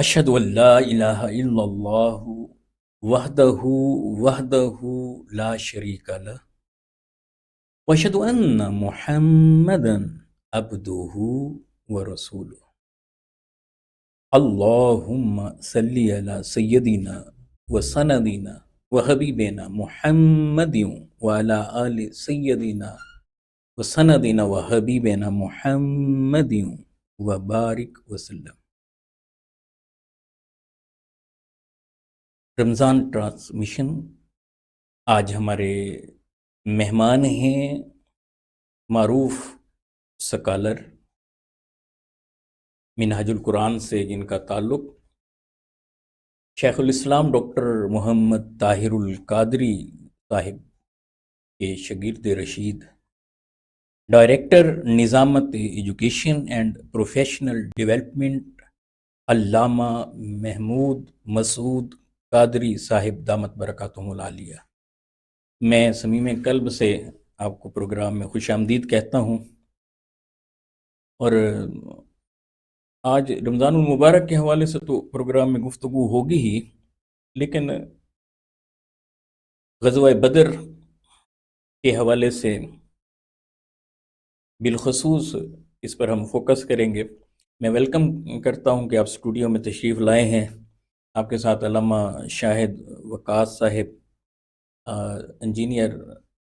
اشہد ان لا الہ الا اللہ وحدہ لا شریک لہ واشہد ان محمدا عبدہ ورسولہ اللہم صلی علی سیدنا وسندنا وحبیبنا محمد وعلی آل سیدنا وسندنا وحبیبنا محمد وبارک وسلم۔ رمضان ٹرانسمیشن، آج ہمارے مہمان ہیں معروف سکالر، منہاج القرآن سے جن کا تعلق، شیخ الاسلام ڈاکٹر محمد طاہر القادری صاحب کے شاگرد رشید، ڈائریکٹر نظامت ایجوکیشن اینڈ پروفیشنل ڈیولپمنٹ علامہ محمود مسعود قادری صاحب دامت برکاتہم العالیہ۔ میں صمیم قلب سے آپ کو پروگرام میں خوش آمدید کہتا ہوں، اور آج رمضان المبارک کے حوالے سے تو پروگرام میں گفتگو ہوگی ہی، لیکن غزوہ بدر کے حوالے سے بالخصوص اس پر ہم فوکس کریں گے۔ میں ویلکم کرتا ہوں کہ آپ اسٹوڈیو میں تشریف لائے ہیں۔ آپ کے ساتھ علامہ شاہد وقاص صاحب، انجینئر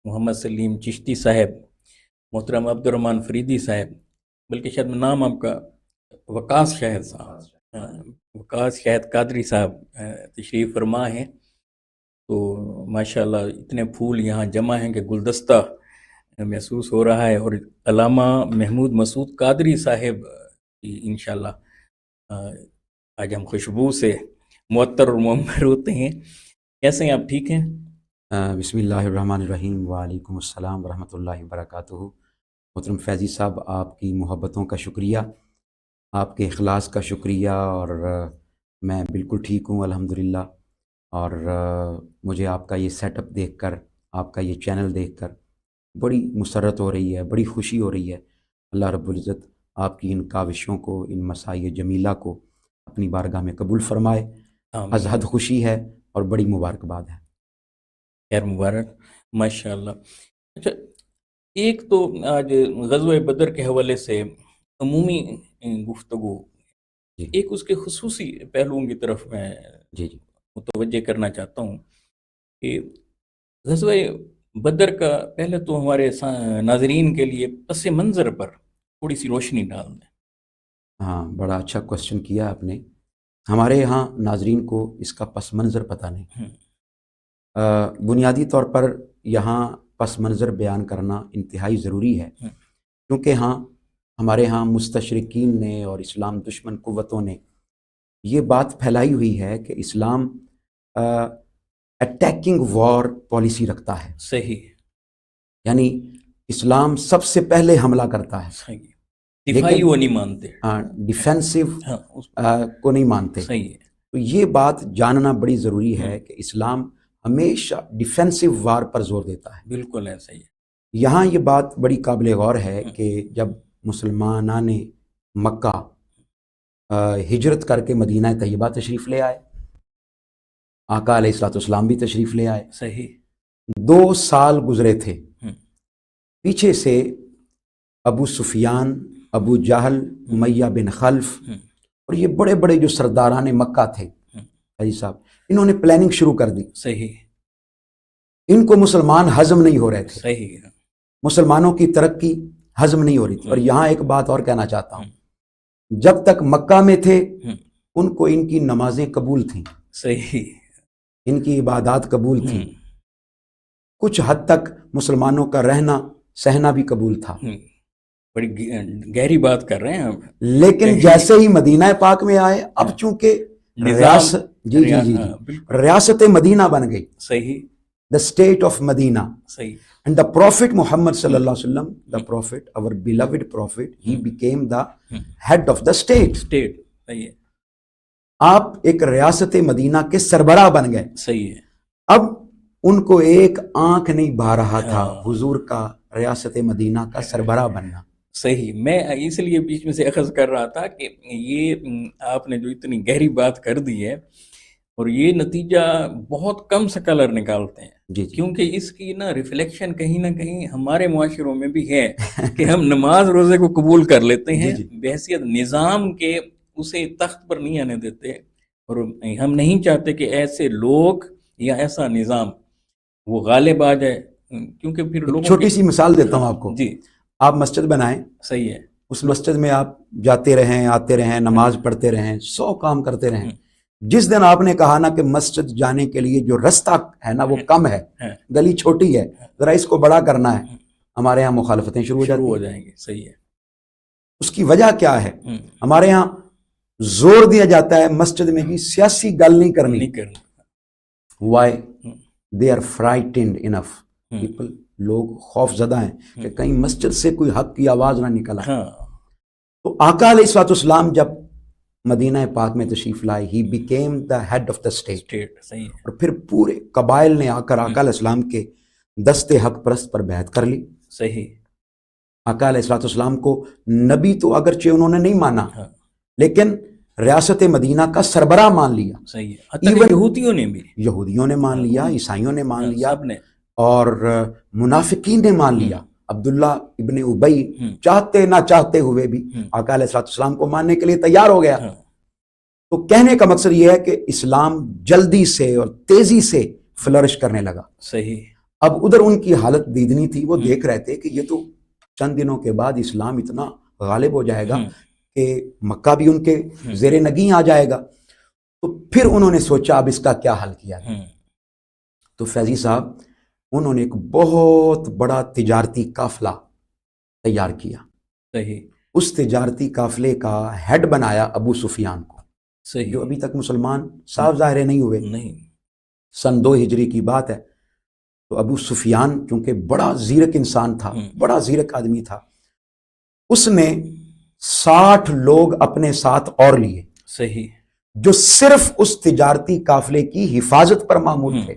محمد سلیم چشتی صاحب، محترم عبد الرحمن فریدی صاحب، بلکہ شاید نام آپ کا وقاص شاہد صاحب، وقاص شاہد قادری صاحب تشریف فرما ہیں۔ تو ماشاءاللہ اتنے پھول یہاں جمع ہیں کہ گلدستہ محسوس ہو رہا ہے، اور علامہ محمود مسعود قادری صاحب انشاءاللہ آج ہم خوشبو سے معطر اور معمر ہوتے ہیں۔ کیسے ہیں آپ؟ ٹھیک ہیں؟ بسم اللہ الرحمن الرحیم، وعلیکم السلام ورحمۃ اللہ وبرکاتہ۔ محترم فیضی صاحب، آپ کی محبتوں کا شکریہ، آپ کے اخلاص کا شکریہ، اور میں بالکل ٹھیک ہوں الحمدللہ۔ اور مجھے آپ کا یہ سیٹ اپ دیکھ کر، آپ کا یہ چینل دیکھ کر بڑی مسرت ہو رہی ہے، بڑی خوشی ہو رہی ہے۔ اللہ رب العزت آپ کی ان کاوشوں کو، ان مساعی جمیلہ کو اپنی بارگاہ میں قبول فرمائے۔ از حد خوشی ہے اور بڑی مبارکباد ہے۔ خیر مبارک، ماشاءاللہ۔ اچھا، ایک تو آج غزوہ بدر کے حوالے سے عمومی گفتگو، جی ایک اس کے خصوصی پہلوؤں کی طرف میں جی جی متوجہ کرنا چاہتا ہوں کہ غزوہ بدر کا پہلے تو ہمارے ناظرین کے لیے پس منظر پر تھوڑی سی روشنی ڈال دیں۔ ہاں، بڑا اچھا کوشچن کیا آپ نے۔ ہمارے یہاں ناظرین کو اس کا پس منظر پتہ نہیں۔ بنیادی طور پر یہاں پس منظر بیان کرنا انتہائی ضروری ہے، کیونکہ ہمارے ہاں مستشرقین نے اور اسلام دشمن قوتوں نے یہ بات پھیلائی ہوئی ہے کہ اسلام اٹیکنگ وار پالیسی رکھتا ہے۔ صحیح، یعنی اسلام سب سے پہلے حملہ کرتا ہے، صحیح، دفاعی وہ نہیں مانتے، ڈیفینسو کو نہیں مانتے۔ صحیح ہے۔ تو یہ بات جاننا بڑی ضروری ہے کہ اسلام ہمیشہ ڈیفینسو وار پر زور دیتا ہے۔ بالکل ایسا ہی ہے۔ یہاں یہ بات بڑی قابل غور ہے کہ جب مسلمانان مکہ ہجرت کر کے مدینہ طیبہ تشریف لے آئے، آقا علیہ الصلوۃ والسلام بھی تشریف لے آئے، صحیح، 2 سال گزرے تھے، پیچھے سے ابو سفیان، ابو جہل، امیہ بن خلف اور یہ بڑے بڑے جو سرداران مکہ تھے حاجی صاحب، انہوں نے پلاننگ شروع کر دی۔ صحیح، ان کو مسلمان ہضم نہیں ہو رہے تھے، صحیح، مسلمانوں کی ترقی ہضم نہیں ہو رہی تھی۔ اور یہاں ایک بات اور کہنا چاہتا ہوں، جب تک مکہ میں تھے ان کو ان کی نمازیں قبول تھیں، صحیح، ان کی عبادات قبول تھیں، کچھ حد تک مسلمانوں کا رہنا سہنا بھی قبول تھا۔ بڑی گہری بات کر رہے ہیں آپ۔ لیکن جیسے ہی مدینہ پاک میں آئے، اب چونکہ ریاست مدینہ بن گئی، صحیح، the state of Medina, صحیح، and the Prophet Muhammad sallallahu alaihi wasallam, the Prophet, our beloved Prophet, he became the head of the state. صحیح ہے، آپ ایک ریاست مدینہ کے سربراہ بن گئے۔ صحیح ہے۔ اب ان کو ایک آنکھ نہیں بھا رہا تھا حضور کا ریاست مدینہ کا سربراہ بننا۔ صحیح، میں اس لیے بیچ میں سے اخذ کر رہا تھا کہ یہ آپ نے جو اتنی گہری بات کر دی ہے اور یہ نتیجہ بہت کم سکالر نکالتے ہیں، جی کیونکہ اس کی نا ریفلیکشن کہیں نہ کہیں ہمارے معاشروں میں بھی ہے کہ ہم نماز روزے کو قبول کر لیتے ہیں بحیثیت نظام کے، اسے تخت پر نہیں آنے دیتے، اور ہم نہیں چاہتے کہ ایسے لوگ یا ایسا نظام وہ غالب آ جائے، کیونکہ پھر لوگوں چھوٹی سی مثال دیتا ہوں آپ کو. جی آپ مسجد بنائیں، صحیح ہے، اس مسجد میں آپ جاتے رہیں، آتے رہیں، نماز پڑھتے رہیں، 100 کام کرتے رہیں. جس دن آپ نے کہا نا کہ مسجد جانے کے لیے جو رستہ ہے نا وہ کم ہے، گلی چھوٹی ہے، ذرا اس کو بڑا کرنا ہے، ہمارے ہاں مخالفتیں شروع ہو جائیں گی. صحیح ہے. اس کی وجہ کیا ہے؟ ہمارے ہاں زور دیا جاتا ہے مسجد میں بھی سیاسی گل نہیں کرنی. Why they are frightened enough people, لوگ خوف زدہ ہیں کہ کہیں مسجد سے کوئی حق کی آواز نہ نکل آئے. تو آقا علیہ الصلوۃ والسلام جب مدینہ پاک میں تشریف لائے، he became the head of the state, اور پھر پورے قبائل نے آ کر آقا علیہ السلام کے دست حق پرست پر بیعت کر لی. صحیح. آقا علیہ الصلوۃ والسلام کو نبی تو اگرچہ انہوں نے نہیں مانا، لیکن ریاست مدینہ کا سربراہ مان لیا. صحیح ہے. یہودیوں نے مان لیا، عیسائیوں نے مان لیا، اور منافقین نے مان لیا. عبداللہ ابن ابی چاہتے نہ چاہتے ہوئے بھی آقا علیہ الصلوۃ والسلام کو ماننے کے لیے تیار ہو گیا. تو کہنے کا مقصد یہ ہے کہ اسلام جلدی سے اور تیزی سے فلرش کرنے لگا. صحیح. اب ادھر ان کی حالت دیدنی تھی، وہ دیکھ رہے تھے کہ یہ تو چند دنوں کے بعد اسلام اتنا غالب ہو جائے گا کہ مکہ بھی ان کے زیر نگیں آ جائے گا. تو پھر انہوں نے سوچا اب اس کا کیا حل کیا جائے. تو فیضی صاحب انہوں نے ایک بہت بڑا تجارتی قافلہ تیار کیا. صحیح. اس تجارتی قافلے کا ہیڈ بنایا ابو سفیان کو. صحیح. جو ابھی تک مسلمان صاف ظاہر نہیں ہوئے. نہیں. سن 2 ہجری کی بات ہے. تو ابو سفیان چونکہ بڑا زیرک انسان تھا، بڑا زیرک آدمی تھا، اس نے 60 لوگ اپنے ساتھ اور لیے. صحیح. جو صرف اس تجارتی قافلے کی حفاظت پر معمول تھے.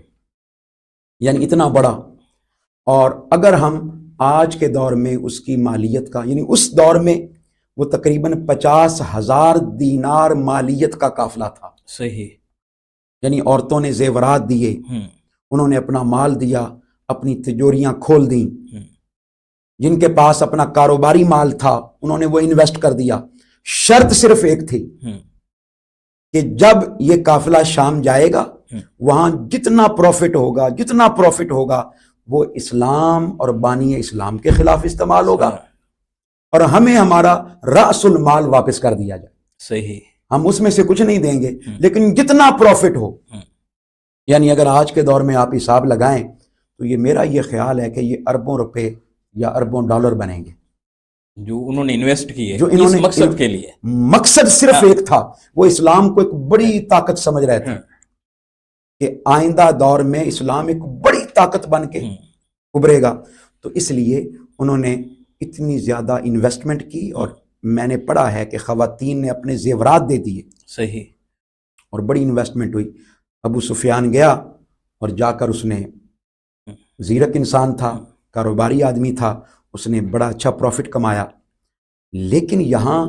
یعنی اتنا بڑا. اور اگر ہم آج کے دور میں اس کی مالیت کا، یعنی اس دور میں وہ تقریباً 50,000 دینار مالیت کا قافلہ تھا. صحیح. یعنی عورتوں نے زیورات دیے، انہوں نے اپنا مال دیا، اپنی تجوریاں کھول دیں. جن کے پاس اپنا کاروباری مال تھا انہوں نے وہ انویسٹ کر دیا. شرط صرف ایک تھی کہ جب یہ قافلہ شام جائے گا وہاں جتنا پروفٹ ہوگا وہ اسلام اور بانی اسلام کے خلاف استعمال ہوگا، اور ہمیں ہمارا رأس المال واپس کر دیا جائے. صحیح. ہم اس میں سے کچھ نہیں دیں گے، لیکن جتنا پروفٹ ہو. یعنی اگر آج کے دور میں آپ حساب لگائیں تو یہ میرا یہ خیال ہے کہ یہ اربوں روپے یا اربوں ڈالر بنیں گے جو انہوں نے انویسٹ کیے جو انہوں نے مقصد کے لیے. مقصد صرف ایک تھا، وہ اسلام کو ایک بڑی طاقت سمجھ رہے تھے کہ آئندہ دور میں اسلام ایک بڑی طاقت بن کے ابھرے گا. تو اس لیے انہوں نے اتنی زیادہ انویسٹمنٹ کی، اور میں نے پڑھا ہے کہ خواتین نے اپنے زیورات دے دیے. صحیح. اور بڑی انویسٹمنٹ ہوئی. ابو سفیان گیا اور جا کر اس نے، زیرک انسان تھا، کاروباری آدمی تھا، اس نے بڑا اچھا پروفٹ کمایا. لیکن یہاں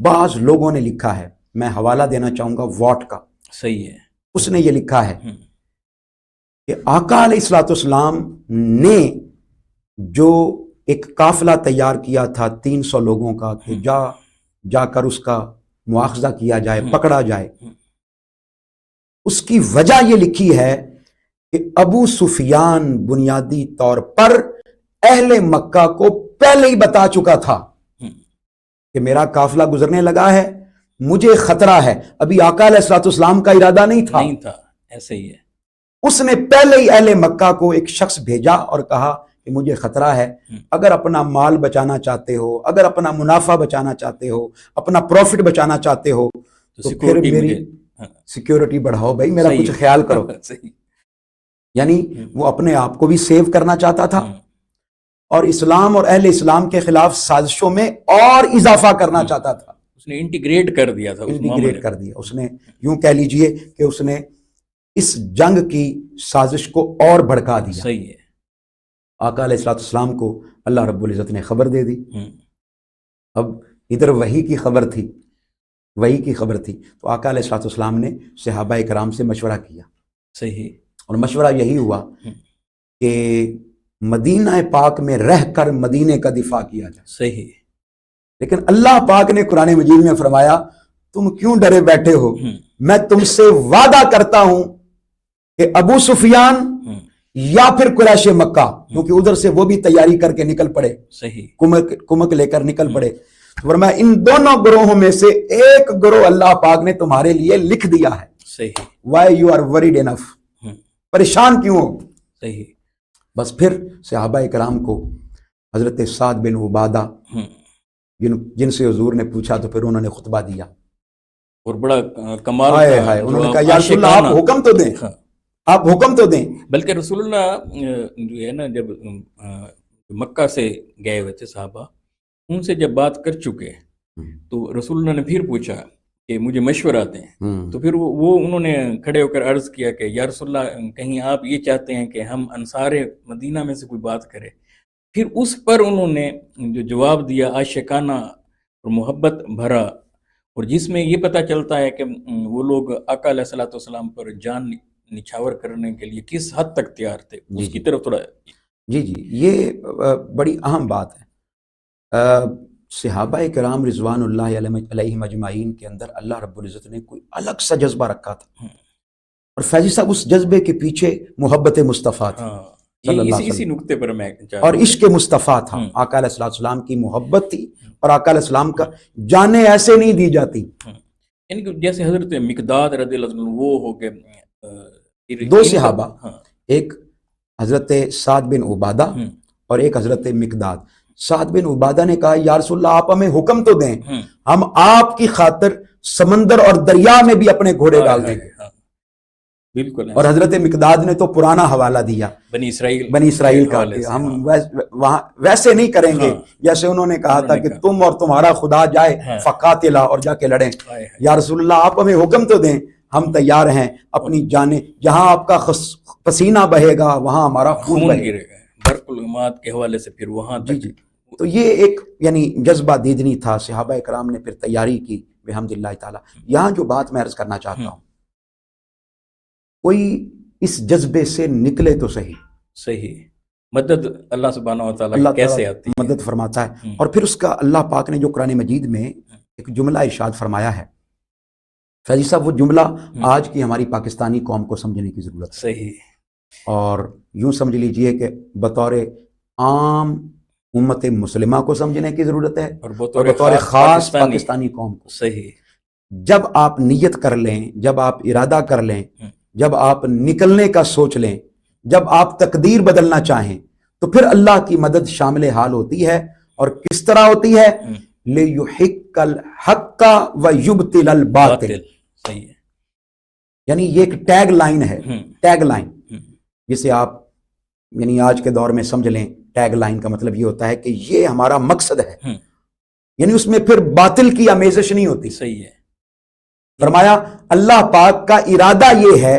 بعض لوگوں نے لکھا ہے، میں حوالہ دینا چاہوں گا واٹ کا. صحیح ہے. اس نے یہ لکھا ہے کہ آقا علیہ الصلوۃ والسلام نے جو ایک قافلہ تیار کیا تھا 300 لوگوں کا کہ جا کر اس کا مواخذہ کیا جائے، پکڑا جائے، اس کی وجہ یہ لکھی ہے کہ ابو سفیان بنیادی طور پر اہل مکہ کو پہلے ہی بتا چکا تھا کہ میرا قافلہ گزرنے لگا ہے، مجھے خطرہ ہے. ابھی آقا علیہ الصلوۃ والسلام کا ارادہ نہیں تھا، ایسے ہی ہے. اس نے پہلے ہی اہل مکہ کو ایک شخص بھیجا اور کہا کہ مجھے خطرہ ہے، اگر اپنا مال بچانا چاہتے ہو، اگر اپنا منافع بچانا چاہتے ہو، اپنا پروفٹ بچانا چاہتے ہو تو پھر میری سیکیورٹی بڑھاؤ بھائی، میرا کچھ خیال کرو. یعنی وہ اپنے آپ کو بھی سیو کرنا چاہتا تھا اور اسلام اور اہل اسلام کے خلاف سازشوں میں اور اضافہ کرنا چاہتا تھا. اس نے انٹیگریٹ کر دیا تھا. انٹیگریٹ کر دیا. اس نے یوں کہہ لیجئے کہ اس نے اس جنگ کی سازش کو اور بھڑکا دیا. صحیح ہے. آقا علیہ الصلوۃ والسلام کو اللہ رب العزت نے خبر دے دی. اب ادھر وحی کی خبر تھی، وحی کی خبر تھی، تو آقا علیہ الصلوۃ والسلام نے صحابہ کرام سے مشورہ کیا، صحیح، اور مشورہ یہی ہوا کہ مدینہ پاک میں رہ کر مدینے کا دفاع کیا جائے۔ صحیح، لیکن اللہ پاک نے قرآن مجید میں فرمایا تم کیوں ڈرے بیٹھے ہو، میں تم سے وعدہ کرتا ہوں کہ ابو سفیان یا پھر قریش مکہ، کیونکہ ادھر سے وہ بھی تیاری کر کے نکل پڑے، صحیح، کمک لے کر نکل پڑے، تو فرمایا ان دونوں گروہوں میں سے ایک گروہ اللہ پاک نے تمہارے لیے لکھ دیا ہے۔ صحیح، وائی یو آر وریڈ انف، پریشان کیوں ہو؟ صحیح، بس پھر صحابہ کرام کو حضرت سعد بن عبادہ جن سے حضور نے پوچھا تو پھر انہوں نے خطبہ دیا، اور بڑا کمال ہائے ہائے، انہوں نے کہا یا رسول اللہ آپ حکم تو دیں، آپ حکم تو دیں۔ بلکہ رسول اللہ جو ہے نا جب مکہ سے گئے ہوئے تھے صحابہ، ان سے جب بات کر چکے تو رسول اللہ نے پھر پوچھا کہ مجھے مشورہ دیں، تو پھر وہ انہوں نے کھڑے ہو کر عرض کیا کہ یا رسول اللہ کہیں آپ یہ چاہتے ہیں کہ ہم انصار مدینہ میں سے کوئی بات کرے؟ پھر اس پر انہوں نے جو جواب دیا عاشقانہ اور محبت بھرا، اور جس میں یہ پتہ چلتا ہے کہ وہ لوگ آقا علیہ الصلوۃ والسلام پر جان نچھاور کرنے کے لیے کس حد تک تیار تھے، اس کی طرف تھوڑا۔ جی جی، یہ بڑی اہم بات ہے۔ صحابہ کرام رضوان اللہ علیہم اجمعین کے اندر اللہ رب العزت نے کوئی الگ سا جذبہ رکھا تھا، اور فیضی صاحب اس جذبے کے پیچھے محبت مصطفیٰ تھی صلی اللہ علیہ اسی وسلم، نقطے پر میں اور عشق مصطفیٰ تھا، آقا علیہ السلام کی محبت تھی، اور آقا علیہ السلام کا جانیں ایسے نہیں دی جاتی۔ یعنی کہ جیسے حضرت مقداد رضی اللہ عنہ وہ ہو گئے دو صحابہ، ایک حضرت سعد بن عبادہ اور ایک حضرت مقداد۔ سعد بن عبادہ نے کہا یا رسول اللہ آپ ہمیں حکم تو دیں، ہم آپ کی خاطر سمندر اور دریا میں بھی اپنے گھوڑے ڈال دیں گے۔ بالکل، اور حضرت مقداد نے تو پرانا حوالہ دیا بنی اسرائیل کا، کہ ہم وہاں ویسے نہیں کریں گے جیسے انہوں نے کہا تھا کہ تم اور تمہارا خدا جائے فقاتلا، اور جا کے لڑیں۔ یا رسول اللہ آپ ہمیں حکم تو دیں، ہم تیار ہیں، اپنی جانیں، جہاں آپ کا پسینہ بہے گا وہاں ہمارا خون بہے گا۔ برق العماد کے حوالے سے پھر وہاں تک۔ تو یہ ایک یعنی جذبہ دیدنی تھا، صحابہ کرام نے پھر تیاری کی بحمد اللہ تعالیٰ۔ یہاں جو بات میں عرض کرنا چاہتا ہوں، کوئی اس جذبے سے نکلے تو صحیح، مدد اللہ سبحانہ و تعالیٰ کیسے آتی ہے، مدد فرماتا ہے، اور پھر اس کا اللہ پاک نے جو قرآن مجید میں ایک جملہ ارشاد فرمایا ہے، فیضی صاحب وہ جملہ آج کی ہماری پاکستانی قوم کو سمجھنے کی ضرورت ہے۔ صحیح، اور یوں سمجھ لیجئے کہ بطور عام امت مسلمہ کو سمجھنے کی ضرورت ہے، اور بطور خاص پاکستانی قوم کو۔ صحیح، جب آپ نیت کر لیں، جب آپ ارادہ کر لیں، جب آپ نکلنے کا سوچ لیں، جب آپ تقدیر بدلنا چاہیں، تو پھر اللہ کی مدد شامل حال ہوتی ہے۔ اور کس طرح ہوتی ہے؟ لِيُحِقَّ الْحَقَّ وَيُبْطِلَ الْبَاطِلَ۔ صحیح ہے، یعنی یہ ایک ٹیگ لائن ہے، ٹیگ لائن جسے آپ یعنی آج کے دور میں سمجھ لیں۔ ٹیگ لائن کا مطلب یہ ہوتا ہے کہ یہ ہمارا مقصد ہے، یعنی اس میں پھر باطل کی آمیزش نہیں ہوتی۔ صحیح ہے، فرمایا اللہ پاک کا ارادہ یہ ہے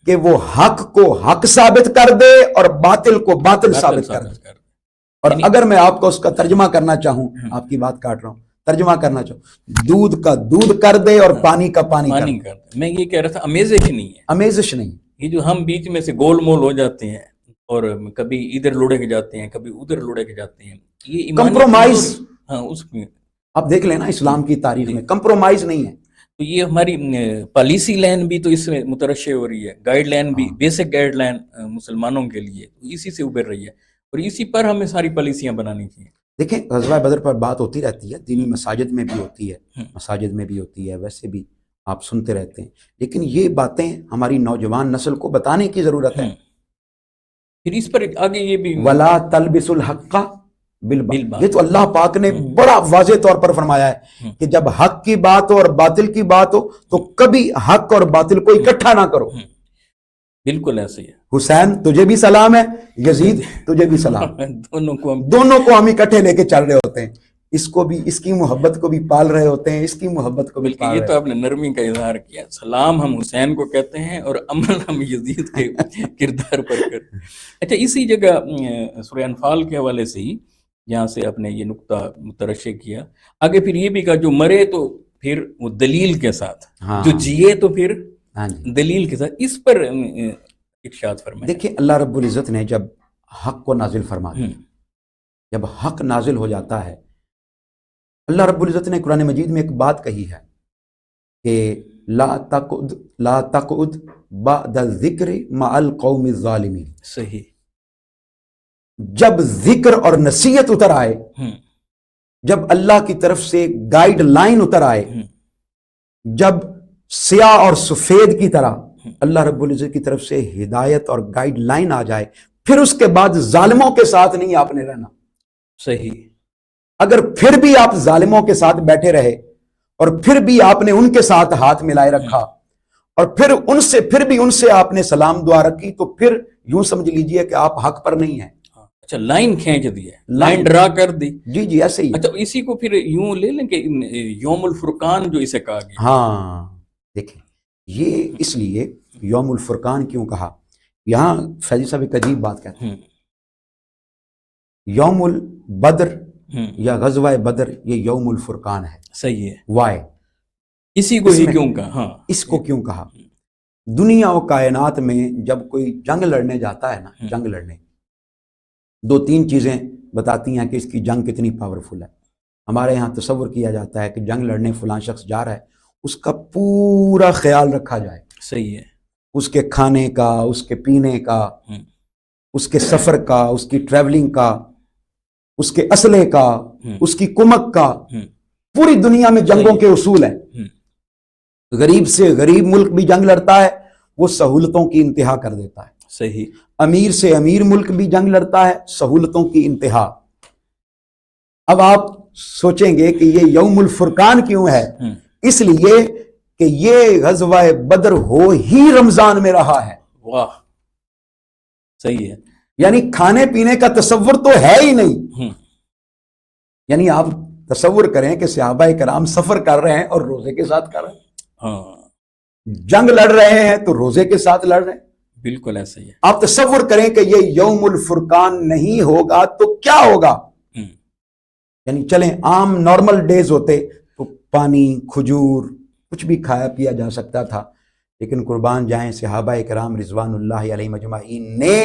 کہ وہ حق کو حق ثابت کر دے اور باطل کو باطل ثابت کر دے۔ اور اگر میں آپ کو اس کا ترجمہ کرنا چاہوں، آپ کی بات کاٹ رہا ہوں، ترجمہ کرنا چاہوں، دودھ کا دودھ کر دے اور پانی کا پانی کر دے۔ میں یہ کہہ رہا تھا امیزش نہیں ہے، امیزش نہیں، یہ جو ہم بیچ میں سے گول مول ہو جاتے ہیں اور کبھی ادھر لڑے کے جاتے ہیں، کبھی ادھر لڑے کے جاتے ہیں، یہ کمپرومائز، اس میں آپ دیکھ لینا اسلام کی تاریخ میں کمپرومائز نہیں ہے۔ تو یہ ہماری پالیسی لائن بھی تو اس میں مترشح ہو رہی ہے، گائیڈ لائن بھی، بیسک گائیڈ لائن مسلمانوں کے لیے اسی سے ابھر رہی ہے، اور اسی پر ہمیں ساری پالیسیاں بنانی چاہیے۔ دیکھیں غزوہ بدر پر بات ہوتی رہتی ہے، دینی مساجد میں بھی ہوتی ہے، مساجد میں بھی ہوتی ہے، ویسے بھی آپ سنتے رہتے ہیں، لیکن یہ باتیں ہماری نوجوان نسل کو بتانے کی ضرورت ہے۔ پھر اس پر آگے یہ بھی وَلَا تَلْبِسُ الْحَقَّ بالباطل، یہ تو اللہ پاک نے بڑا واضح طور پر فرمایا ہے کہ جب حق کی بات ہو اور باطل کی بات ہو تو کبھی حق اور باطل کو اکٹھا نہ کرو۔ بالکل ایسے ہی حسین تجھے بھی سلام ہے، یزید تجھے بھی سلام، دونوں کو ہم اکٹھے لے کے چل رہے ہوتے ہیں، اس کو بھی، اس کی محبت کو بھی پال رہے ہوتے ہیں، اس کی محبت کو بھی پال رہے یہ تو آپ نے نرمی کا اظہار کیا، سلام ہم حسین کو کہتے ہیں اور عمل ہم یزید کے کردار پر کرتے ہیں۔ اچھا، اسی جگہ سورہ انفال کے حوالے سے ہی جہاں سے آپ نے یہ نقطہ مترشح کیا. آگے پھر یہ بھی کہا جو مرے تو پھر وہ دلیل کے ساتھ، ہاں جو جیے تو پھر ہاں جی. دلیل کے ساتھ. اس پر ارشاد فرمائیں. دیکھیں اللہ رب العزت نے جب حق کو نازل فرما دیا، جب حق نازل ہو جاتا ہے، اللہ رب العزت نے قرآن مجید میں ایک بات کہی ہے کہ لا تقعد بعد الذکر مع القوم الظالمین. صحیح. جب ذکر اور نصیحت اتر آئے، جب اللہ کی طرف سے گائیڈ لائن اتر آئے، جب سیاہ اور سفید کی طرح اللہ رب العزت کی طرف سے ہدایت اور گائیڈ لائن آ جائے، پھر اس کے بعد ظالموں کے ساتھ نہیں آپ نے رہنا. صحیح. اگر پھر بھی آپ ظالموں کے ساتھ بیٹھے رہے اور پھر بھی آپ نے ان کے ساتھ ہاتھ ملائے رکھا اور پھر ان سے آپ نے سلام دعا رکھی، تو پھر یوں سمجھ لیجئے کہ آپ حق پر نہیں ہیں. اچھا، لائن کھینچ دی ہے، لائن ڈرا کر دی. جی جی ایسے ہی. اچھا، اسی کو پھر یوں لے لیں کہ یوم الفرقان جو اسے کہا گیا. ہاں دیکھیں، یہ اس لیے یوم الفرقان کیوں کہا. یہاں فیضی صاحب ایک عجیب بات کہتے ہیں، یوم البدر یا غزوہ بدر یہ یوم الفرقان ہے. صحیح ہے. وائے اسی کو ہی کیوں کہا؟ ہاں، اس کو کیوں کہا؟ دنیا و کائنات میں جب کوئی جنگ لڑنے جاتا ہے نا، جنگ لڑنے، دو تین چیزیں بتاتی ہیں کہ اس کی جنگ کتنی پاورفل ہے. ہمارے ہاں تصور کیا جاتا ہے کہ جنگ لڑنے فلاں شخص جا رہا ہے، اس کا پورا خیال رکھا جائے. صحیح ہے. اس کے کھانے کا، اس کے پینے کا، اس کے سفر کا، اس کی ٹریولنگ کا، اس کے اسلحے کا، اس کی کمک کا. پوری دنیا میں جنگوں کے اصول ہیں. غریب سے غریب ملک بھی جنگ لڑتا ہے، وہ سہولتوں کی انتہا کر دیتا ہے. صحیح. امیر سے امیر ملک بھی جنگ لڑتا ہے، سہولتوں کی انتہا. اب آپ سوچیں گے کہ یہ یوم الفرقان کیوں ہے؟ اس لیے کہ یہ غزوہ بدر ہو ہی رمضان میں رہا ہے. واہ، صحیح ہے. یعنی کھانے پینے کا تصور تو ہے ہی نہیں. یعنی آپ تصور کریں کہ صحابہ کرام سفر کر رہے ہیں اور روزے کے ساتھ کر رہے ہیں. جنگ لڑ رہے ہیں تو روزے کے ساتھ لڑ رہے ہیں. بالکل ایسا ہی ہے. آپ تصور کریں کہ یہ یوم الفرقان نہیں ہوگا تو کیا ہوگا. یعنی چلیں عام نارمل ڈیز ہوتے تو پانی، کھجور، کچھ بھی کھایا پیا جا سکتا تھا، لیکن قربان جائیں صحابہ کرام رضوان اللہ علیہ مجمعین نے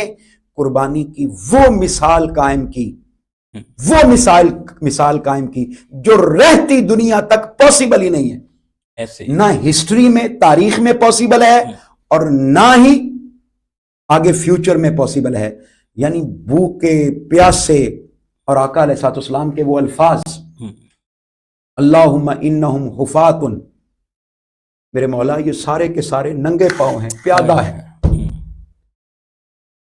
قربانی کی وہ مثال قائم کی، وہ مثال قائم کی جو رہتی دنیا تک پاسبل ہی نہیں ہے. ایسے نہ ہسٹری میں، تاریخ میں پاسبل ہے اور نہ ہی آگے فیوچر میں پاسبل ہے. یعنی بھوکے پیاسے، اور آقا علیہ الصلوۃ والسلام کے وہ الفاظ، اللہم انہم حفات، میرے مولا یہ سارے کے سارے ننگے پاؤں ہیں، پیادہ ہیں.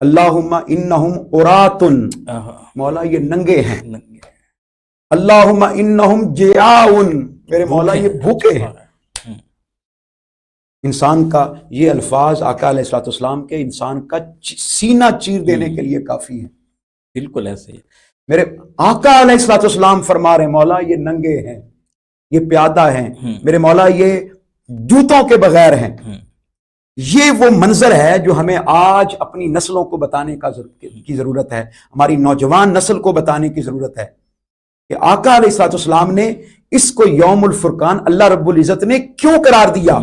اللہم انہم عرات، مولا یہ ننگے ہیں. اللہم انہم جیاؤن، میرے مولا یہ بھوکے ہیں. انسان کا یہ الفاظ آقا علیہ الصلوۃ والسلام کے انسان کا سینہ چیر دینے کے لیے کافی ہے. بالکل ایسے ہی. میرے آقا علیہ الصلوۃ والسلام فرما رہے ہیں مولا یہ ننگے ہیں، یہ پیادہ ہیں، میرے مولا یہ جوتوں کے بغیر ہیں. یہ وہ منظر ہے جو ہمیں آج اپنی نسلوں کو بتانے کی ضرورت ہے، ہماری نوجوان نسل کو بتانے کی ضرورت ہے کہ آقا علیہ الصلوۃ والسلام نے اس کو یوم الفرقان اللہ رب العزت نے کیوں قرار دیا.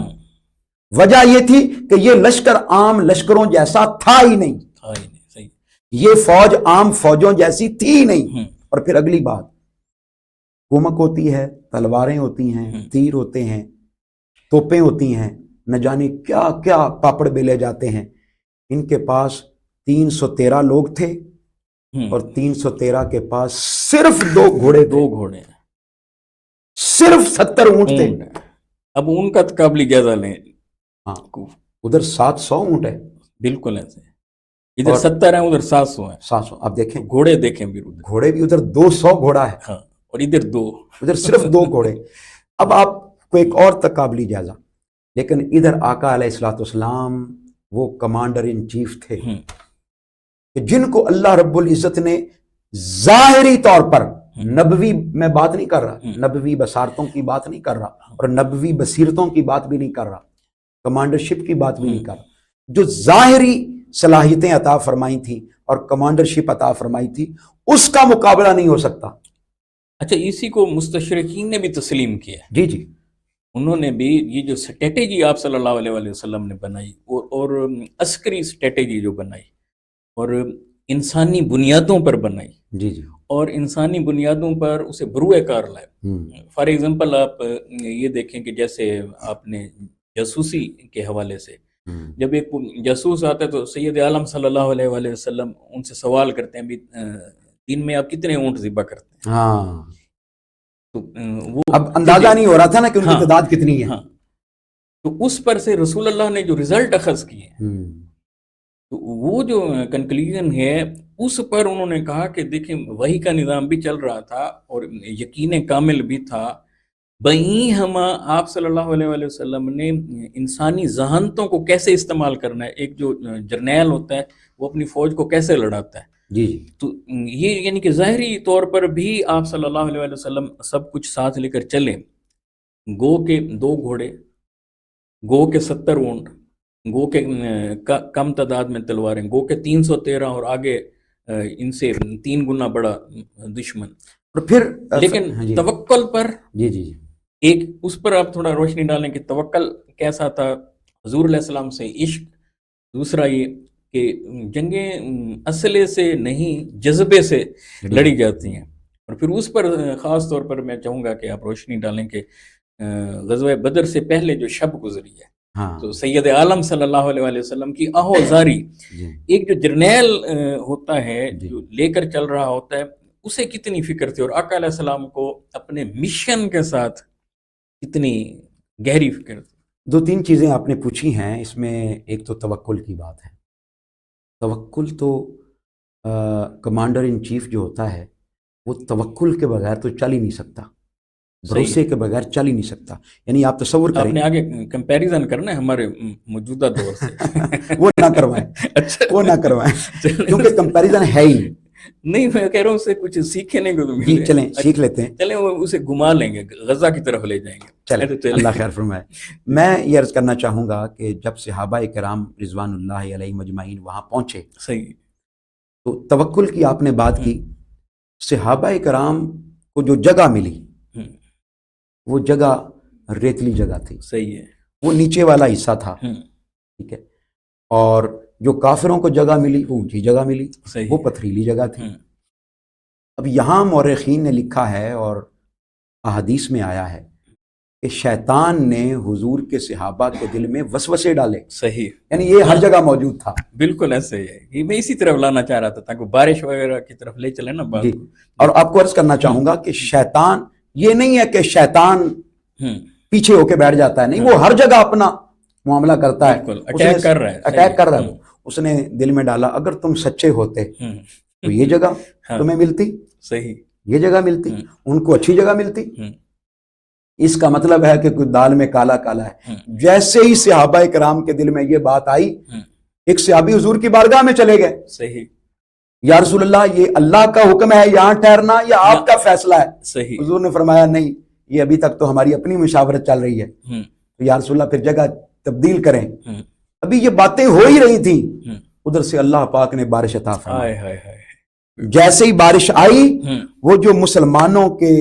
وجہ یہ تھی کہ یہ لشکر عام لشکروں جیسا تھا ہی نہیں. صحیح. یہ فوج عام فوجوں جیسی تھی ہی نہیں. اور پھر اگلی بات، کومک ہوتی ہے، تلواریں ہوتی ہیں، تیر ہوتے ہیں، توپیں ہوتی ہیں، نہ جانے کیا کیا پاپڑ بیلے جاتے ہیں. ان کے پاس 313 لوگ تھے اور 313 کے پاس صرف 2 گھوڑے، صرف 70 اونٹ تھے. اب ان کا قابل جائزہ لیں. ہاں، ادھر 700 اونٹ ہے. بالکل ایسے. ادھر 70 ہیں، ادھر 700 ہیں. 700. اب دیکھیں گھوڑے دیکھیں بھی، گھوڑے بھی ادھر 200 گھوڑا ہے. ہاں، اور ادھر 2، ادھر صرف 2 گھوڑے. اب آپ کو ایک اور قابل جائزہ، لیکن ادھر آقا علیہ الصلوۃ والسلام وہ کمانڈر ان چیف تھے کہ جن کو اللہ رب العزت نے ظاہری طور پر، نبوی میں بات نہیں کر رہا، نبوی بصارتوں کی بات نہیں کر رہا اور نبوی بصیرتوں کی بات بھی نہیں کر رہا، کمانڈرشپ کی بات بھی نہیں کر رہا، جو ظاہری صلاحیتیں عطا فرمائی تھیں اور کمانڈرشپ عطا فرمائی تھی، اس کا مقابلہ نہیں ہو سکتا۔ اچھا، اسی کو مستشرقین نے بھی تسلیم کیا، جی جی انہوں نے بھی یہ جو اسٹریٹجی آپ صلی اللہ علیہ وآلہ وسلم نے بنائی اور عسکری اسٹریٹجی جو بنائی اور انسانی بنیادوں پر بنائی جی جی اور انسانی بنیادوں پر اسے بروئے کار لائے۔ فار ایگزامپل آپ یہ دیکھیں کہ جیسے آپ نے جاسوسی کے حوالے سے جب ایک جاسوس آتا ہے تو سید عالم صلی اللہ علیہ وآلہ وسلم ان سے سوال کرتے ہیں بھی دن میں آپ کتنے اونٹ ذبح کرتے ہیں؟ ہاں، تو وہ اب اندازہ نہیں ہو رہا تھا نا کہ ان کی ہاں، تعداد کتنی ہے۔ ہاں، تو اس پر سے رسول اللہ نے جو رزلٹ اخذ کیے تو وہ جو کنکلوژن ہے اس پر انہوں نے کہا کہ دیکھیں وحی کا نظام بھی چل رہا تھا اور یقین کامل بھی تھا، بہیں ہم آپ صلی اللہ علیہ وآلہ وسلم نے انسانی ذہانتوں کو کیسے استعمال کرنا ہے، ایک جو جرنیل ہوتا ہے وہ اپنی فوج کو کیسے لڑاتا ہے، جی جی تو یہ یعنی کہ ظاہری طور پر بھی آپ صلی اللہ علیہ وآلہ وسلم سب کچھ ساتھ لے کر چلے، گو کے 2 گھوڑے، گو کے 70 اونٹ، گو کے کم تعداد میں تلواریں، گو کے 313 اور آگے ان سے 3 گنا بڑا دشمن، اور پھر لیکن جی توکل پر جی جی ایک اس پر آپ تھوڑا روشنی ڈالیں کہ توکل کیسا تھا، حضور علیہ السلام سے عشق، دوسرا یہ کہ جنگیں اسلحے سے نہیں جذبے سے لڑی جاتی ہیں، اور پھر اس پر خاص طور پر میں چاہوں گا کہ آپ روشنی ڈالیں کہ غزوہ بدر سے پہلے جو شب گزری ہے ہاں تو سید عالم صلی اللہ علیہ وآلہ وسلم کی آہوزاری، جی ایک جو جرنیل ہوتا ہے جی جو لے کر چل رہا ہوتا ہے اسے کتنی فکر تھی، اور آقا علیہ السلام کو اپنے مشن کے ساتھ کتنی گہری فکر تھی۔ 2-3 چیزیں آپ نے پوچھی ہیں اس میں، ایک تو توکل کی بات ہے۔ توکل تو کمانڈر ان چیف جو ہوتا ہے وہ توکل کے بغیر تو چل ہی نہیں سکتا، بھروسے کے بغیر چل ہی نہیں سکتا۔ یعنی آپ تصور آپ کریں، نے آگے کمپیریزن کرنا ہے ہمارے موجودہ دور سے وہ نہ کروائیں، اچھا وہ نہ کروائیں کیونکہ کمپیریزن ہے ہی نہیں، میں کہہ رہا ہوں اسے کچھ سیکھنے کو تو جی۔ ملے، چلیں سیکھ لیتے ہیں، چلیں وہ اسے گھما لیں گے، غزہ کی طرف لے جائیں گے، چلیں اللہ خیر فرمائے۔ میں یہ عرض کرنا چاہوں گا کہ جب صحابہ کرام رضوان اللہ علیہ مجمعین وہاں پہنچے صحیح، تو توکل کی آپ نے بات کی، صحابہ کرام کو جو جگہ ملی وہ جگہ ریتلی جگہ تھی، صحیح ہے، وہ نیچے والا حصہ تھا، ٹھیک ہے، اور جو کافروں کو جگہ ملی وہ اونچی جگہ ملی، صحیح، وہ پتھریلی جگہ تھی۔ اب یہاں مورخین نے لکھا ہے اور احادیث میں آیا ہے کہ شیطان نے حضور کے صحابہ کے دل میں وسوسے ڈالے، صحیح، یعنی یہ ہر جگہ موجود تھا۔ بالکل ایسے ہی ہے، یہ میں اسی طرف لانا چاہ رہا تھا تاکہ بارش وغیرہ کی طرف لے چلے نا بات جی، کو۔ اور آپ کو عرض کرنا چاہوں گا کہ شیطان یہ نہیں ہے کہ شیطان پیچھے ہو کے بیٹھ جاتا ہے، نہیں، وہ ہر جگہ اپنا معاملہ کرتا ہے، بالکل اٹیک کر رہا ہے، اٹیک کر رہا ہے۔ اس نے دل میں ڈالا اگر تم سچے ہوتے تو یہ جگہ تمہیں ملتی، صحیح، یہ جگہ ملتی، ان کو اچھی جگہ ملتی۔ اس کا مطلب ہے کہ کوئی دال میں کالا کالا ہے۔ جیسے ہی صحابہ کرام کے دل میں یہ بات آئی، ایک صحابی حضور کی بارگاہ میں چلے گئے، صحیح، یا رسول اللہ یہ اللہ کا حکم ہے یہاں ٹھہرنا یا آپ کا فیصلہ ہے؟ صحیح، حضور نے فرمایا نہیں، یہ ابھی تک تو ہماری اپنی مشاورت چل رہی ہے، تو یا رسول اللہ پھر جگہ تبدیل کریں۔ ابھی یہ باتیں ہو ہی رہی تھیں، ادھر سے اللہ پاک نے بارش عطا فرمائی۔ جیسے ہی بارش آئی، وہ جو مسلمانوں کے،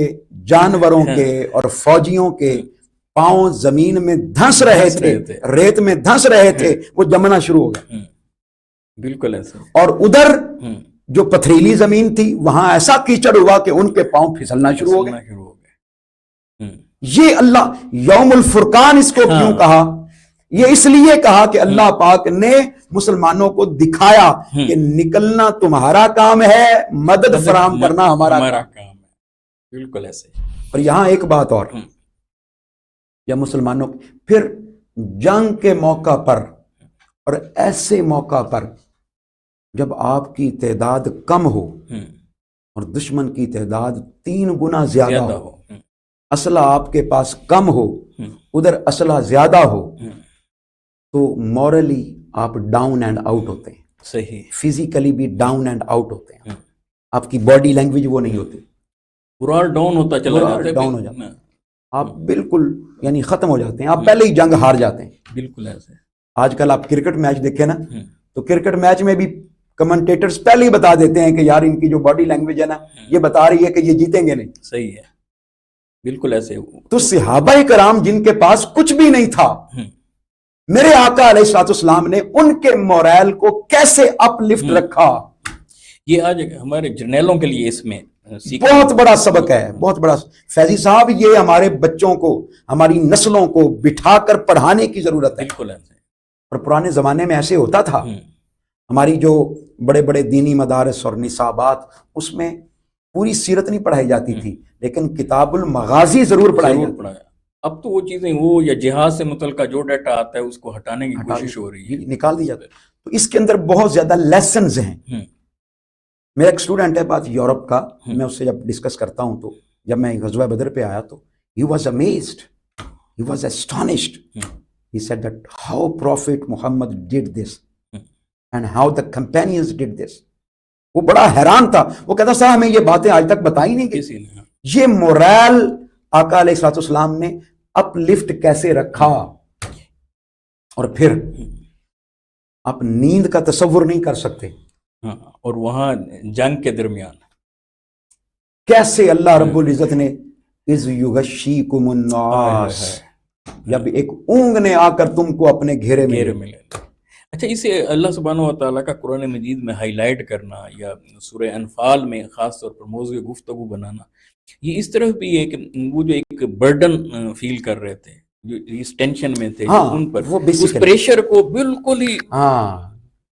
جانوروں کے اور فوجیوں کے پاؤں زمین میں دھنس رہے تھے، ریت میں دھنس رہے تھے، وہ جمنا شروع ہو گئے۔ بالکل ایسا، اور ادھر جو پتھریلی زمین تھی وہاں ایسا کیچڑ ہوا کہ ان کے پاؤں پھسلنا شروع ہو گئے۔ یہ اللہ یوم الفرقان اس کو کیوں کہا؟ یہ اس لیے کہا کہ اللہ پاک نے مسلمانوں کو دکھایا کہ نکلنا تمہارا کام ہے، مدد فراہم کرنا ہمارا کام ہے۔ بالکل ایسے۔ اور یہاں ایک بات اور، جب مسلمانوں پھر جنگ کے موقع پر اور ایسے موقع پر جب آپ کی تعداد کم ہو اور دشمن کی تعداد 3 گنا زیادہ ہو، اسلحہ آپ کے پاس کم ہو، ادھر اسلحہ زیادہ ہو، تو مورلی آپ ڈاؤن اینڈ آؤٹ ہوتے ہیں، صحیح، فزیکلی بھی ڈاؤن اینڈ آؤٹ ہوتے ہیں، آپ کی باڈی لینگویج وہ نہیں ہوتی، پورا ڈاؤن ہوتا چلا جاتا ہے، ڈاؤن ہو جاتا ہے، آپ بالکل یعنی ختم ہو جاتے ہیں، آپ پہلے ہی جنگ ہار جاتے ہیں۔ بالکل ایسے۔ آج کل آپ کرکٹ میچ دیکھیں نا تو کرکٹ میچ میں بھی کمنٹیٹرز پہلے ہی بتا دیتے ہیں کہ یار ان کی جو باڈی لینگویج ہے نا یہ بتا رہی ہے کہ یہ جیتیں گے نہیں. صحیح ہے, بالکل ایسے. تو صحابہ کرام جن کے پاس کچھ بھی نہیں تھا, میرے آقا علیہ الصلوۃ والسلام نے ان کے موریل کو کیسے اپ لفٹ رکھا. یہ آج ہمارے جرنیلوں کے لیے اس میں بہت بڑا سبق ہے, بہت بڑا. فیضی صاحب یہ ہمارے بچوں کو, ہماری نسلوں کو بٹھا کر پڑھانے کی ضرورت ہے. بالکل ایسے. اور پرانے زمانے میں ایسے ہوتا تھا, ہماری جو بڑے بڑے دینی مدارس اور نصابات اس میں پوری سیرت نہیں پڑھائی جاتی تھی, لیکن کتاب المغازی ضرور پڑھائی جاتی تھی. اب تو وہ چیزیں وہ یا جہاد سے متعلقہ جو ڈیٹا آتا ہے اس کو ہٹانے کی کوشش ہو رہی ہے, نکال دی جاتا ہے. تو اس کے اندر بہت زیادہ لیسنز ہیں. میرا ایک اسٹوڈنٹ ہے بات یورپ کا, میں اس سے جب ڈسکس کرتا ہوں تو جب میں غزوہ بدر پہ آیا تو he was amazed, he was astonished. He said that how Prophet Muhammad did this and how the companions did this. وہ بڑا حیران تھا, وہ کہتا صاحب ہمیں یہ باتیں آج تک بتائی نہیں کسی نے. یہ موریل آقا علیہ الصلوۃ والسلام نے اپ لفٹ کیسے رکھا. اور پھر آپ نیند کا تصور نہیں کر سکتے, اور وہاں جنگ کے درمیان کیسے اللہ رب العزت نے اذ یغشیکم الناس, جب ایک اونگ نے آ کر تم کو اپنے گھیرے میں لے. اچھا, اسے اللہ سبحانہ و تعالیٰ کا قرآن مجید میں ہائی لائٹ کرنا یا سورہ انفال میں خاص طور پر موضوع گفتگو بنانا, یہ اس طرح بھی ہے کہ وہ جو ایک برڈن فیل کر رہے تھے, جو اس ٹینشن میں تھے, ان پر اس پریشر کو بالکل ہی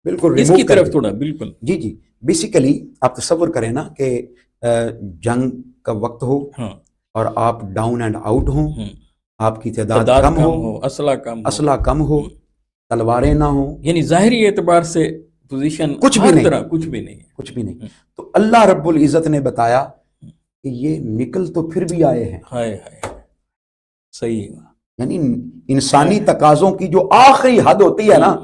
بالکل اس کی طرف تھوڑا بالکل. جی بیسیکلی آپ تصور کریں نا کہ جنگ کا وقت ہو اور آپ ڈاؤن اینڈ آؤٹ ہوں, آپ کی تعداد کم ہو, اسلحہ کم ہو, تلواریں نہ ہوں, یعنی ظاہری اعتبار سے پوزیشن کچھ بھی نہیں. تو اللہ رب العزت نے بتایا کہ یہ نکل تو پھر بھی آئے ہیں. صحیح. یعنی انسانی تقاضوں کی جو آخری حد ہوتی ہے نا,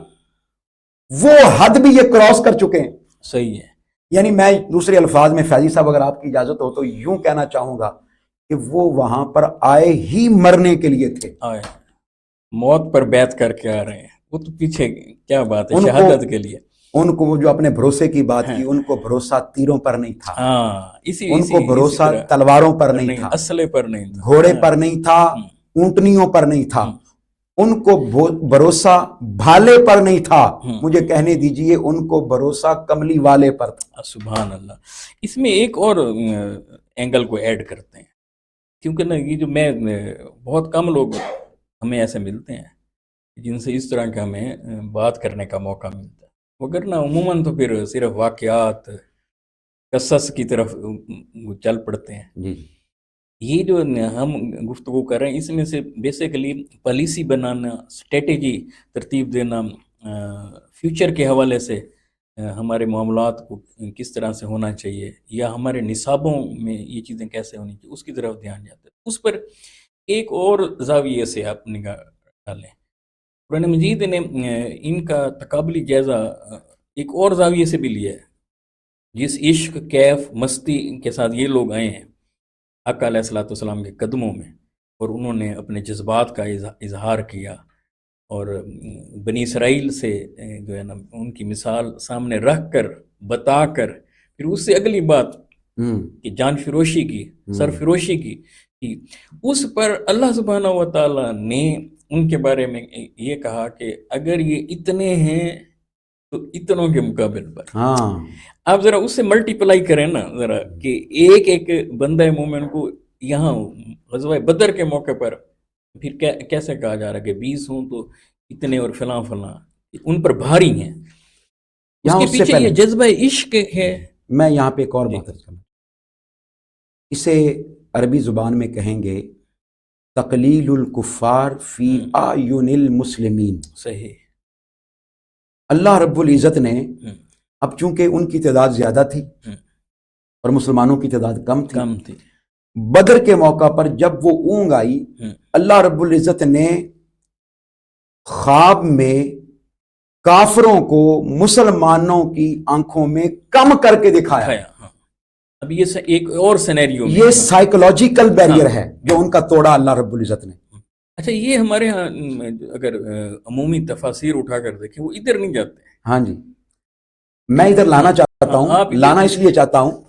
وہ حد بھی یہ کراس کر چکے ہیں. صحیح ہے. یعنی میں دوسرے الفاظ میں فیضی صاحب اگر آپ کی اجازت ہو تو یوں کہنا چاہوں گا کہ وہ وہاں پر آئے ہی مرنے کے لیے تھے, موت پر بیعت کر کے آ رہے ہیں. وہ تو پیچھے کیا بات ہے, شہادت کے لیے. ان کو وہ جو اپنے بھروسے کی بات کی, ان کو بھروسہ تیروں پر نہیں تھا, ان کو بھروسہ تلواروں پر نہیں تھا, اسلحے پر نہیں تھا, گھوڑے پر نہیں تھا, اونٹنیوں پر نہیں تھا, ان کو بھروسہ بھالے پر نہیں تھا, مجھے کہنے دیجئے ان کو بھروسہ کملی والے پر تھا. سبحان اللہ. اس میں ایک اور اینگل کو ایڈ کرتے ہیں, کیونکہ نا یہ جو میں بہت کم لوگ ہمیں ایسے ملتے ہیں جن سے اس طرح کا ہمیں بات کرنے کا موقع ملتا ہے, مگر نا عموماً تو پھر صرف واقعات قصص کی طرف چل پڑتے ہیں. یہ جو ہم گفتگو کر رہے ہیں اس میں سے بیسیکلی پالیسی بنانا, اسٹریٹجی ترتیب دینا, فیوچر کے حوالے سے ہمارے معاملات کو کس طرح سے ہونا چاہیے یا ہمارے نصابوں میں یہ چیزیں کیسے ہونی چاہیے, اس کی طرف دھیان جاتا ہے. اس پر ایک اور زاویے سے آپ نگاہ ڈالیں. قرآن مجید نے ان کا تقابلی جائزہ ایک اور زاویے سے بھی لیا ہے. جس عشق, کیف, مستی کے ساتھ یہ لوگ آئے ہیں آقا علیہ الصلوۃ والسلام کے قدموں میں, اور انہوں نے اپنے جذبات کا اظہار کیا, اور بنی اسرائیل سے جو ہے نا ان کی مثال سامنے رکھ کر بتا کر پھر اس سے اگلی بات کہ جان فروشی کی, سر فروشی کی, اس پر اللہ سبحانہ و تعالیٰ نے ان کے بارے میں یہ کہا کہ اگر یہ اتنے ہیں تو اتنوں کے مقابل پر آپ ذرا اس سے ملٹیپلائی کریں نا ذرا, کہ ایک ایک بندہ مومن کو یہاں غزوہ بدر کے موقع پر پھر کیسے کہا جا رہا ہے کہ 20 ہوں تو اتنے اور فلاں فلاں ان پر بھاری ہیں. اس کے پیچھے یہ جذبہ عشق ہے. میں یہاں پہ ایک اور بات کروں, اسے عربی زبان میں کہیں گے تقلیل الکفار فی اعین المسلمین. صحیح. اللہ رب العزت نے اب چونکہ ان کی تعداد زیادہ تھی اور مسلمانوں کی تعداد کم تھی, بدر کے موقع پر جب وہ اونگ آئی, اللہ رب العزت نے خواب میں کافروں کو مسلمانوں کی آنکھوں میں کم کر کے دکھایا. اب یہ ایک اور سینیریو, یہ سائیکولوجیکل بیریئر ہے جو ان کا توڑا اللہ رب العزت نے. اچھا یہ ہمارے ہاں اگر عمومی تفاسیر اٹھا کر دیکھیں وہ ادھر نہیں جاتے ہیں. ہاں جی، میں ادھر لانا چاہتا ہوں، آپ لانا اس لیے چاہتا ہوں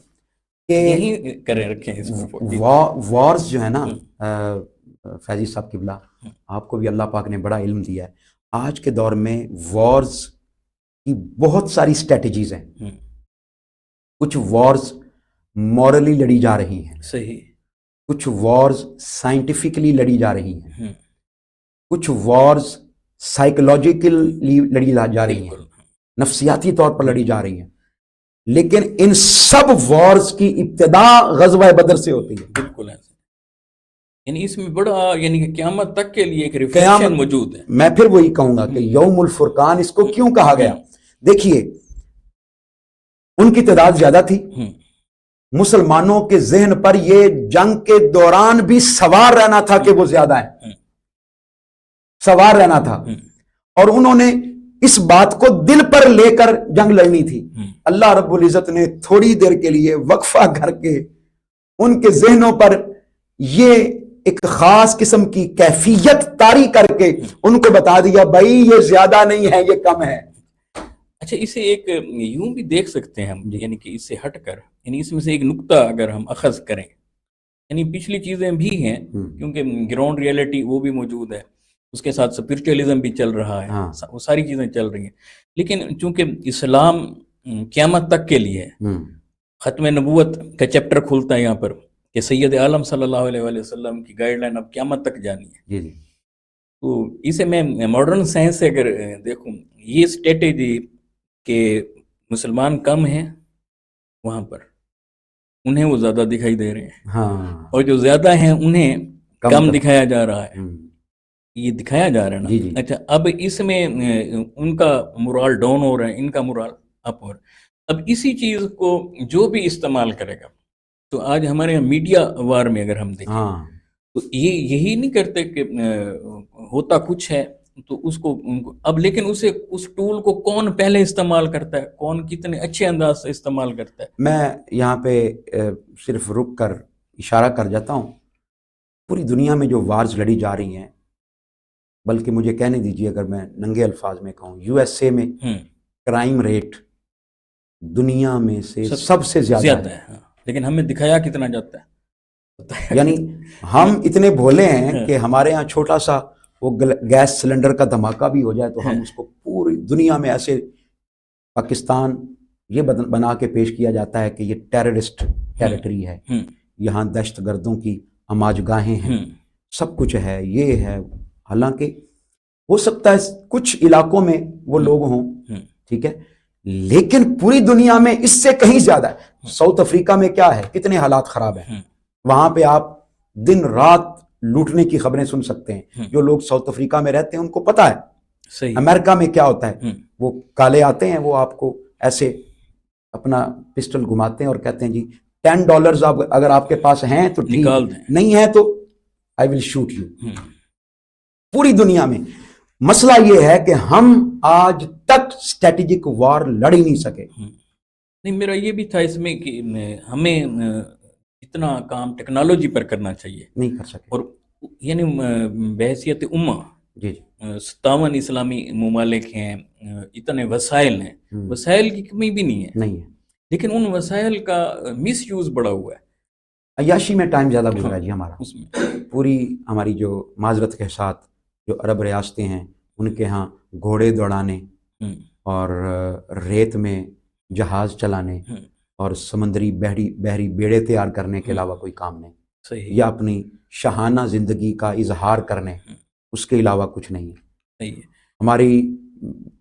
کہ یہیں کریں رکھیں اس کو. وارز جو ہے نا، فیضی صاحب قبلہ، آپ کو بھی اللہ پاک نے بڑا علم دیا ہے. آج کے دور میں وارز کی بہت ساری اسٹریٹجیز ہیں. کچھ وارز مورلی لڑی جا رہی ہیں، صحیح. کچھ وارز سائنٹیفکلی لڑی جا رہی ہیں، کچھ وارز سائیکولوجیکلی لڑی جا رہی ہیں، نفسیاتی طور پر لڑی جا رہی ہیں. لیکن ان سب وارز کی ابتدا غزوہ بدر سے ہوتی ہے. بالکل ایسا. یعنی اس میں بڑا یعنی کہ قیامت تک کے لیے ایک ریفلیکشن موجود ہے. میں پھر وہی کہوں گا کہ یوم الفرقان اس کو کیوں کہا گیا؟ دیکھیے، ان کی تعداد زیادہ تھی، مسلمانوں کے ذہن پر یہ جنگ کے دوران بھی سوار رہنا تھا کہ وہ زیادہ ہیں، سوار رہنا تھا، اور انہوں نے اس بات کو دل پر لے کر جنگ لڑنی تھی. اللہ رب العزت نے تھوڑی دیر کے لیے وقفہ کر کے ان کے ذہنوں پر یہ ایک خاص قسم کی کیفیت طاری کر کے ان کو بتا دیا، بھائی یہ زیادہ نہیں ہے، یہ کم ہے. اچھا اسے ایک یوں بھی دیکھ سکتے ہیں ہم، یعنی کہ اس سے ہٹ کر، یعنی اس میں سے ایک نقطہ اگر ہم اخذ کریں، یعنی پچھلی چیزیں بھی ہیں کیونکہ گراؤنڈ ریئلٹی وہ بھی موجود ہے، اس کے ساتھ اسپرچولیزم بھی چل رہا ہے، وہ ساری چیزیں چل رہی ہیں. لیکن چونکہ اسلام قیامت تک کے لیے ختم نبوت کا چیپٹر کھولتا ہے یہاں پر کہ سید عالم صلی اللہ علیہ وآلہ وسلم کی گائیڈ لائن اب قیامت تک جانی ہے. تو اسے میں ماڈرن سائنس سے اگر دیکھوں، یہ اسٹریٹجی کہ مسلمان کم ہیں وہاں پر، انہیں وہ زیادہ دکھائی دے رہے ہیں، اور جو زیادہ ہیں انہیں کم دکھایا جا رہا ہے، یہ دکھایا جا رہا ہے نا. اچھا اب اس میں ان کا مورال ڈاؤن ہو رہا ہے، ان کا مورال اپ ہو رہا ہے. اب اسی چیز کو جو بھی استعمال کرے گا، تو آج ہمارے یہاں میڈیا وار میں اگر ہم دیکھیں تو یہ یہی نہیں کرتے کہ ہوتا کچھ ہے تو اس کو اب، لیکن اسے اس ٹول کو کون پہلے استعمال کرتا ہے، کون کتنے اچھے انداز سے استعمال کرتا ہے. میں یہاں پہ صرف رک کر اشارہ کر جاتا ہوں، پوری دنیا میں جو وارز لڑی جا رہی ہیں، بلکہ مجھے کہنے دیجیے اگر میں ننگے الفاظ میں کہوں، یو ایس اے میں کرائم ریٹ دنیا میں سے سب سے زیادہ ہے. لیکن ہمیں دکھایا کتنا جاتا ہے. یعنی ہم اتنے بھولے ہیں کہ ہمارے ہاں چھوٹا سا وہ گیس سلنڈر کا دھماکہ بھی ہو جائے تو ہم اس کو پوری دنیا میں ایسے، پاکستان یہ بنا کے پیش کیا جاتا ہے کہ یہ ٹیررسٹ ٹیریٹری ہے، یہاں دہشت گردوں کی اماج گاہیں ہیں، سب کچھ ہے، یہ ہے. حالانکہ ہو سکتا ہے کچھ علاقوں میں وہ لوگ ہوں، ٹھیک ہے، لیکن پوری دنیا میں اس سے کہیں زیادہ ہے. ساؤتھ افریقہ میں کیا ہے، کتنے حالات خراب ہیں، وہاں پہ آپ دن رات لوٹنے کی خبریں سن سکتے ہیں. جو لوگ ساؤتھ افریقہ میں رہتے ہیں ان کو پتا ہے امریکہ میں کیا ہوتا ہے. وہ کالے آتے ہیں، وہ آپ کو ایسے اپنا پسٹل گھماتے ہیں اور کہتے ہیں جی $10 اگر آپ کے پاس ہیں تو ٹھیک، نہیں ہے تو I will shoot you. پوری دنیا میں مسئلہ یہ ہے کہ ہم آج تک اسٹریٹجک وار لڑ ہی نہیں سکے. نہیں، میرا یہ بھی تھا اس میں کہ ہمیں اتنا کام ٹیکنالوجی پر کرنا چاہیے، نہیں کر سکے. اور یعنی بحیثیت امہ 57 اسلامی ممالک ہیں، اتنے وسائل ہیں، وسائل کی کمی بھی نہیں ہے، لیکن ان وسائل کا مس یوز بڑا ہوا ہے. عیاشی میں ٹائم زیادہ گزرا جی ہمارا. پوری ہماری جو معذرت کے ساتھ جو عرب ریاستیں ہیں ان کے ہاں گھوڑے دوڑانے اور ریت میں جہاز چلانے اور سمندری بحری بیڑے تیار کرنے کے علاوہ کوئی کام نہیں. صحیح. یا اپنی شاہانہ زندگی کا اظہار کرنے، اس کے علاوہ کچھ نہیں ہے. ہماری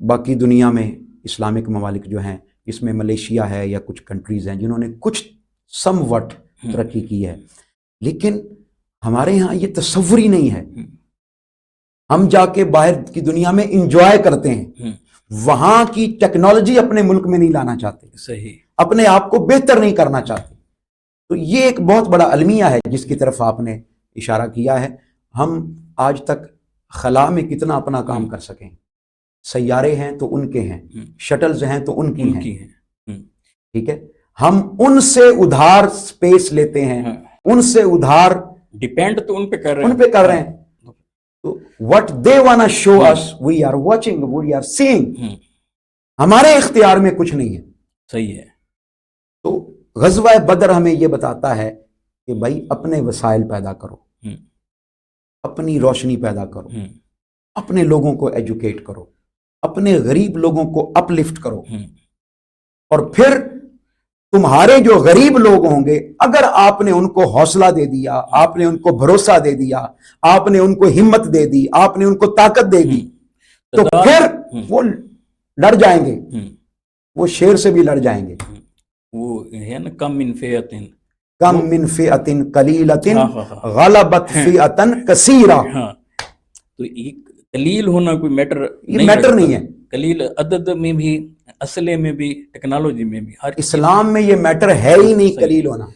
باقی دنیا میں اسلامک ممالک جو ہیں، اس میں ملیشیا ہے یا کچھ کنٹریز ہیں جنہوں نے کچھ سم وٹ ترقی کی ہے، لیکن ہمارے ہاں یہ تصور ہی نہیں ہے. ہم جا کے باہر کی دنیا میں انجوائے کرتے ہیں، وہاں کی ٹیکنالوجی اپنے ملک میں نہیں لانا چاہتے، صحیح، اپنے آپ کو بہتر نہیں کرنا چاہتے. تو یہ ایک بہت بڑا المیہ ہے جس کی طرف آپ نے اشارہ کیا ہے. ہم آج تک خلا میں کتنا اپنا کام کر سکیں. سیارے ہیں تو ان کے ہیں، شٹلز ہیں تو ان کی ہیں، ٹھیک ہے. ہم ان سے ادھار سپیس لیتے ہیں، ان سے ادھار ڈیپینڈ تو ان پہ کر رہے ہیں، تو what they wanna show us, we are watching, we are seeing. ہمارے اختیار میں کچھ نہیں ہے. صحیح ہے. تو غزوہ بدر ہمیں یہ بتاتا ہے کہ بھائی اپنے وسائل پیدا کرو, اپنی روشنی پیدا کرو, اپنے لوگوں کو ایجوکیٹ کرو, اپنے غریب لوگوں کو اپ لفٹ کرو, اور پھر تمہارے جو غریب لوگ ہوں گے اگر آپ نے ان کو حوصلہ دے دیا, آپ نے ان کو بھروسہ دے دیا, آپ نے ان کو ہمت دے دی, آپ نے ان کو طاقت دے دی, تو پھر وہ لڑ جائیں گے, وہ شیر سے بھی لڑ جائیں گے. وہ ہے نا کم من فئتن کم من فئتن قلیلتن غلبت فئتن کثیرہ. تو یہ قلیل ہونا کوئی میٹر نہیں ہے. قلیل عدد میں بھی, اسلحے میں بھی, ٹیکنالوجی میں بھی, ہر اسلام میں یہ میٹر ہے ہی نہیں قلیل ہونا.